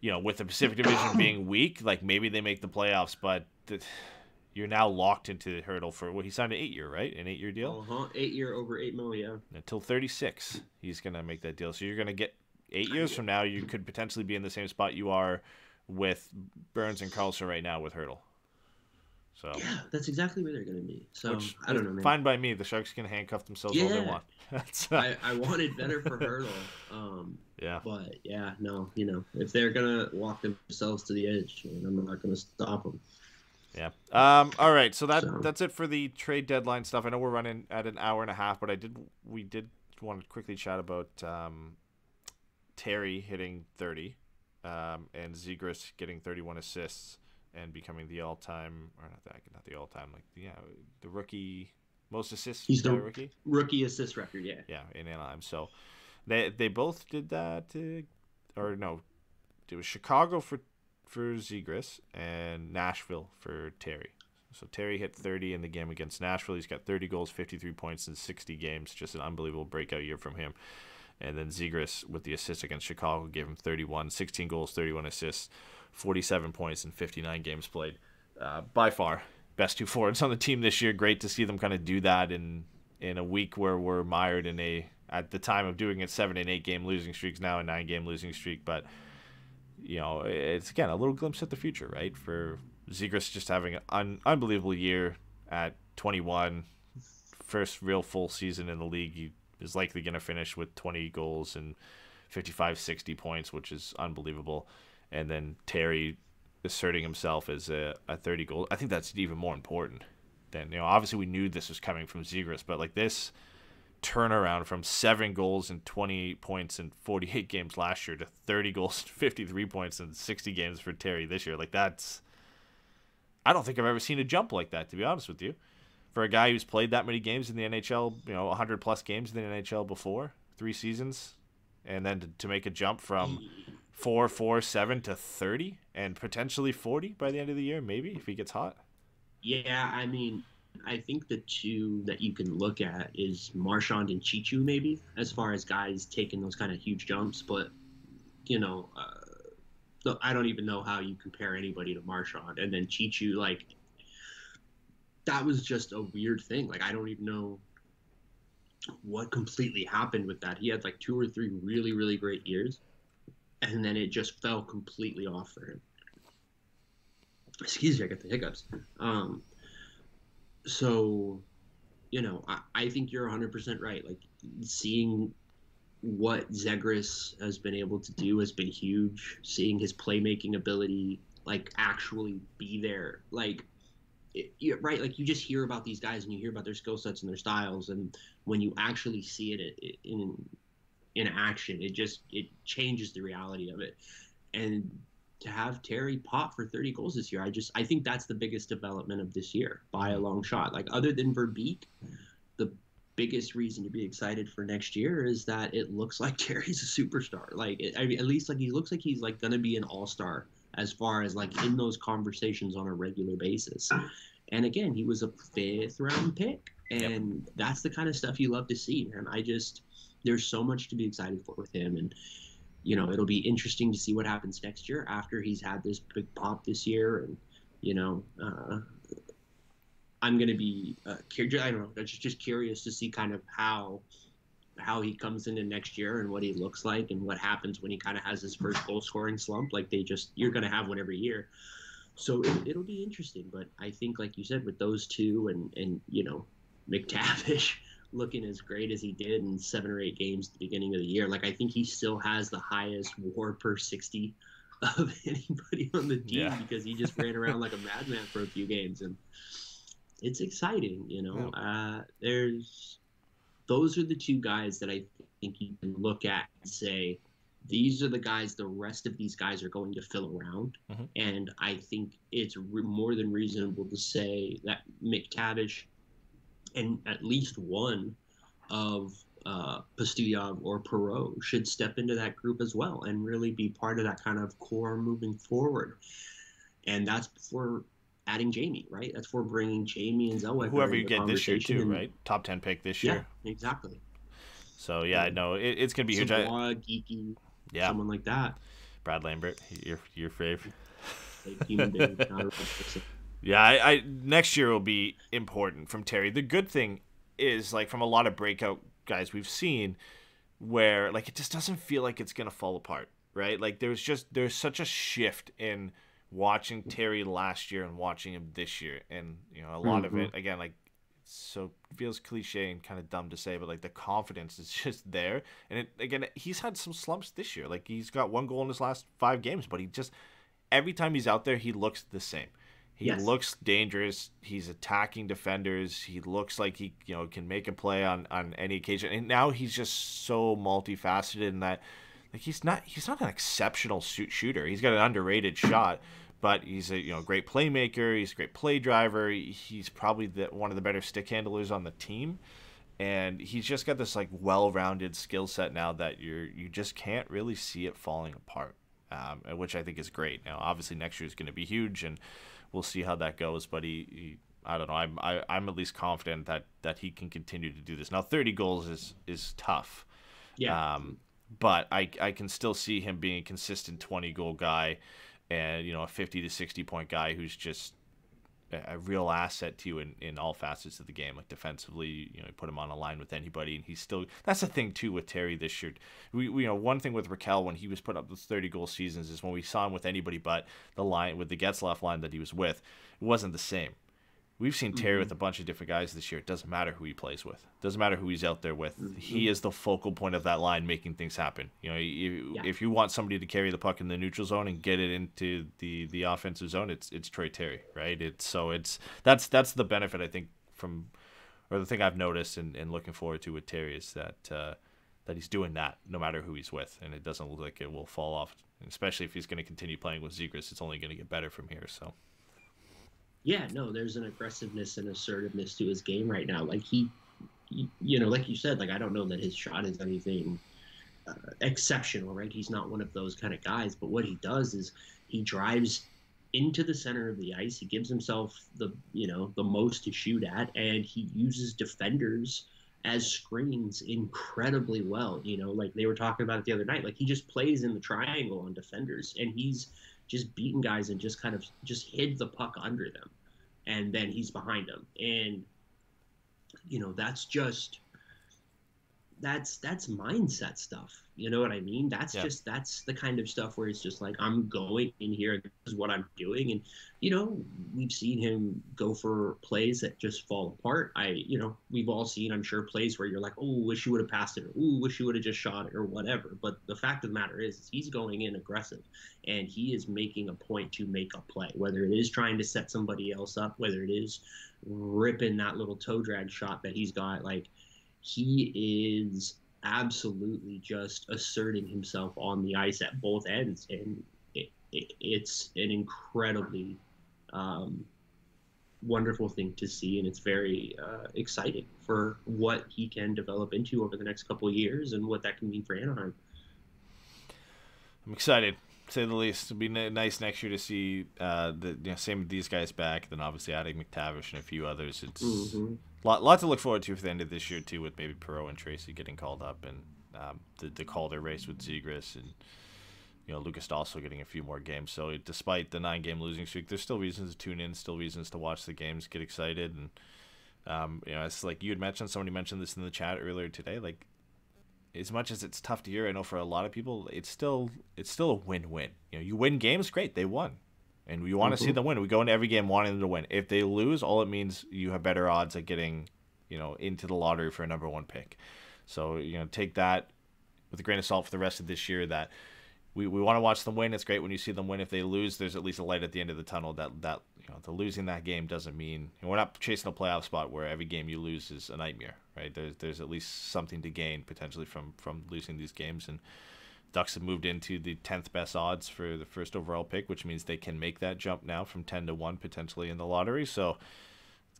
With the Pacific Division being weak, like maybe they make the playoffs, but you're now locked into Hurdle for he signed an 8-year, right? An 8-year deal? 8-year over $8 million, yeah. Until 36, he's going to make that deal. So you're going to get 8 years from now, you could potentially be in the same spot you are with Burns and Karlsson right now with Hurdle. So yeah, that's exactly where they're going to be. So I don't know, man. Fine by me. The Sharks can handcuff themselves all they want. I wanted better for Hurdle. Yeah. But yeah, no, if they're going to walk themselves to the edge, I'm not going to stop them. Yeah. All right. So that's it for the trade deadline stuff. I know we're running at an hour and a half, but we did want to quickly chat about Terry hitting 30, and Zegras getting 31 assists and becoming the all-time, or not the all-time, the rookie most assists. He's the rookie assist record. Yeah. Yeah, in Anaheim. So they both did that, or no, it was Chicago for Zegras and Nashville for Terry. So Terry hit 30 in the game against Nashville. He's got 30 goals, 53 points in 60 games. Just an unbelievable breakout year from him. And then Zegras with the assist against Chicago gave him 31, 16 goals, 31 assists, 47 points in 59 games played. By far, best two forwards on the team this year. Great to see them kind of do that in a week where we're mired in at the time of doing it, 7 and 8 game losing streaks, now a 9 game losing streak. But it's again a little glimpse at the future, right? For Zegras just having an unbelievable year at 21, first real full season in the league. He is likely going to finish with 20 goals and 55, 60 points, which is unbelievable. And then Terry asserting himself as a 30 goal. I think that's even more important than, obviously we knew this was coming from Zegras, but like this turnaround from 7 goals and 20 points in 48 games last year to 30 goals and 53 points in 60 games for Terry this year. Like that's, I don't think I've ever seen a jump like that, to be honest with you. For a guy who's played that many games in the NHL, 100 plus games in the NHL before, 3 seasons, and then to make a jump from 7 to 30 and potentially 40 by the end of the year, maybe, if he gets hot. Yeah, I mean, I think the two that you can look at is Marchand and Chichu, maybe, as far as guys taking those kind of huge jumps. But, I don't even know how you compare anybody to Marchand. And then Chichu, that was just a weird thing. I don't even know what completely happened with that. He had 2 or 3 really, really great years, and then it just fell completely off for him. Excuse me, I got the hiccups. So, I think you're 100% right. Seeing what Zegras has been able to do has been huge. Seeing his playmaking ability, actually be there. You're right. You just hear about these guys and you hear about their skill sets and their styles, and when you actually see it in action, it changes the reality of it. And to have Terry pop for 30 goals this year, I think that's the biggest development of this year by a long shot. Other than Verbeek, the biggest reason to be excited for next year is that it looks like Terry's a superstar. At least he looks like he's gonna be an all-star as far as in those conversations on a regular basis. And again, he was a 5th round pick, and that's the kind of stuff you love to see, man. There's so much to be excited for with him, and it'll be interesting to see what happens next year after he's had this big pop this year. And I'm gonna be I don't know, just curious to see kind of how he comes into next year and what he looks like and what happens when he kind of has his first goal scoring slump. You're going to have one every year. So it'll be interesting. But I think, like you said, with those two and McTavish looking as great as he did in 7 or 8 games at the beginning of the year, I think he still has the highest WAR per 60 of anybody on the team because he just ran around like a madman for a few games. And it's exciting, Those are the 2 guys that I think you can look at and say, these are the guys the rest of these guys are going to fill around. Mm-hmm. And I think it's more than reasonable to say that McTavish and at least one of Pastujov or Perreault should step into that group as well and really be part of that kind of core moving forward. And that's before adding Jamie, right? That's for bringing Jamie and Zellweger. Whoever you get this year too, right? Top 10 pick this year. Yeah, exactly. So yeah, I know it's gonna be huge. Geeky, someone like that. Brad Lambert, your fave. Human being, not a real person. Yeah, I next year will be important from Terry. The good thing is, like, from a lot of breakout guys we've seen, where like it just doesn't feel like it's gonna fall apart, right? Like there's such a shift in watching Terry last year and watching him this year, and a lot of it again, like, so it feels cliche and kind of dumb to say, but like the confidence is just there. And he's had some slumps this year. Like, he's got 1 goal in his last 5 games, but he just, every time he's out there, he looks the same. He looks dangerous. He's attacking defenders. He looks like he can make a play on any occasion. And now he's just so multifaceted in that, like, he's not an exceptional shooter. He's got an underrated shot, but he's a great playmaker. He's a great play driver. He's probably one of the better stick handlers on the team, and he's just got this like well-rounded skill set now that you just can't really see it falling apart, which I think is great. Now, obviously, next year is going to be huge, and we'll see how that goes. But he I don't know. I'm at least confident that he can continue to do this. Now, 30 goals is tough. Yeah. But I can still see him being a consistent 20-goal guy, and a 50 to 60 point guy who's just a real asset to you in all facets of the game. Like, defensively, you put him on a line with anybody, and he's still. That's the thing too with Terry this year. We one thing with Rakell when he was putting up those 30-goal seasons is when we saw him with anybody but the line with the Getzlaf line that he was with, it wasn't the same. We've seen Terry with a bunch of different guys this year. It doesn't matter who he plays with. It doesn't matter who he's out there with. He is the focal point of that line, making things happen. If you want somebody to carry the puck in the neutral zone and get it into the offensive zone, it's Troy Terry, right? That's the benefit, I think, or the thing I've noticed and looking forward to with Terry is that he's doing that no matter who he's with, and it doesn't look like it will fall off. And especially if he's going to continue playing with Zegras, it's only going to get better from here. So. Yeah, no, there's an aggressiveness and assertiveness to his game right now. Like, he like you said, like, I don't know that his shot is anything exceptional, right? He's not one of those kind of guys. But what he does is he drives into the center of the ice. He gives himself the most to shoot at, and he uses defenders as screens incredibly well. Like they were talking about it the other night. Like, he just plays in the triangle on defenders, and he's just beaten guys and just kind of just hid the puck under them, and then he's behind them. And that's mindset stuff. You know what I mean? That's the kind of stuff where it's just like, I'm going in here, this is what I'm doing. And we've seen him go for plays that just fall apart. We've all seen, I'm sure, plays where you're like, oh, wish you would have passed it, or oh, wish you would have just shot it, or whatever. But the fact of the matter is he's going in aggressive, and he is making a point to make a play, whether it is trying to set somebody else up, whether it is ripping that little toe drag shot that he's got. Like, he is absolutely just asserting himself on the ice at both ends, and it's an incredibly wonderful thing to see, and it's very exciting for what he can develop into over the next couple of years and what that can mean for Anaheim. I'm excited, to say the least. It'll be nice next year to see same with these guys back, then obviously adding McTavish and a few others. It's lot to look forward to for the end of this year too, with maybe Perreault and Tracy getting called up, and the Calder race with Zegras, and Lucas also getting a few more games. So despite the 9-game losing streak, there's still reasons to tune in, still reasons to watch the games, get excited, and it's like you had mentioned. Somebody mentioned this in the chat earlier today. Like, as much as it's tough to hear, I know for a lot of people, it's still a win-win. You win games, great, they won. And we want to see them win. We go into every game wanting them to win. If they lose, all it means you have better odds at getting, into the lottery for a number 1 pick. So, take that with a grain of salt for the rest of this year. That we want to watch them win. It's great when you see them win. If they lose, there's at least a light at the end of the tunnel. That the losing that game doesn't mean we're not chasing a playoff spot where every game you lose is a nightmare, right? There's at least something to gain potentially from losing these games. And Ducks have moved into the 10th best odds for the first overall pick, which means they can make that jump now from 10 to 1 potentially in the lottery. So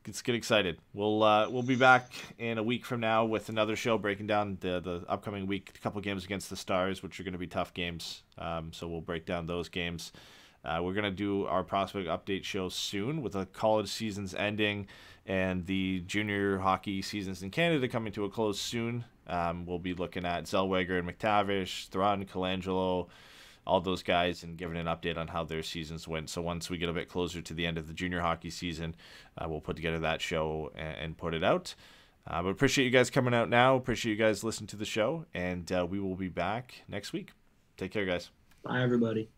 let's get excited. We'll be back in a week from now with another show breaking down the upcoming week. A couple games against the Stars, which are going to be tough games. So we'll break down those games. We're going to do our prospect update show soon with the college seasons ending and the junior hockey seasons in Canada coming to a close soon. We'll be looking at Zellweger and McTavish, Thrun, Colangelo, all those guys, and giving an update on how their seasons went. So once we get a bit closer to the end of the junior hockey season, we'll put together that show and put it out. But appreciate you guys coming out now. Appreciate you guys listening to the show, and we will be back next week. Take care, guys. Bye, everybody.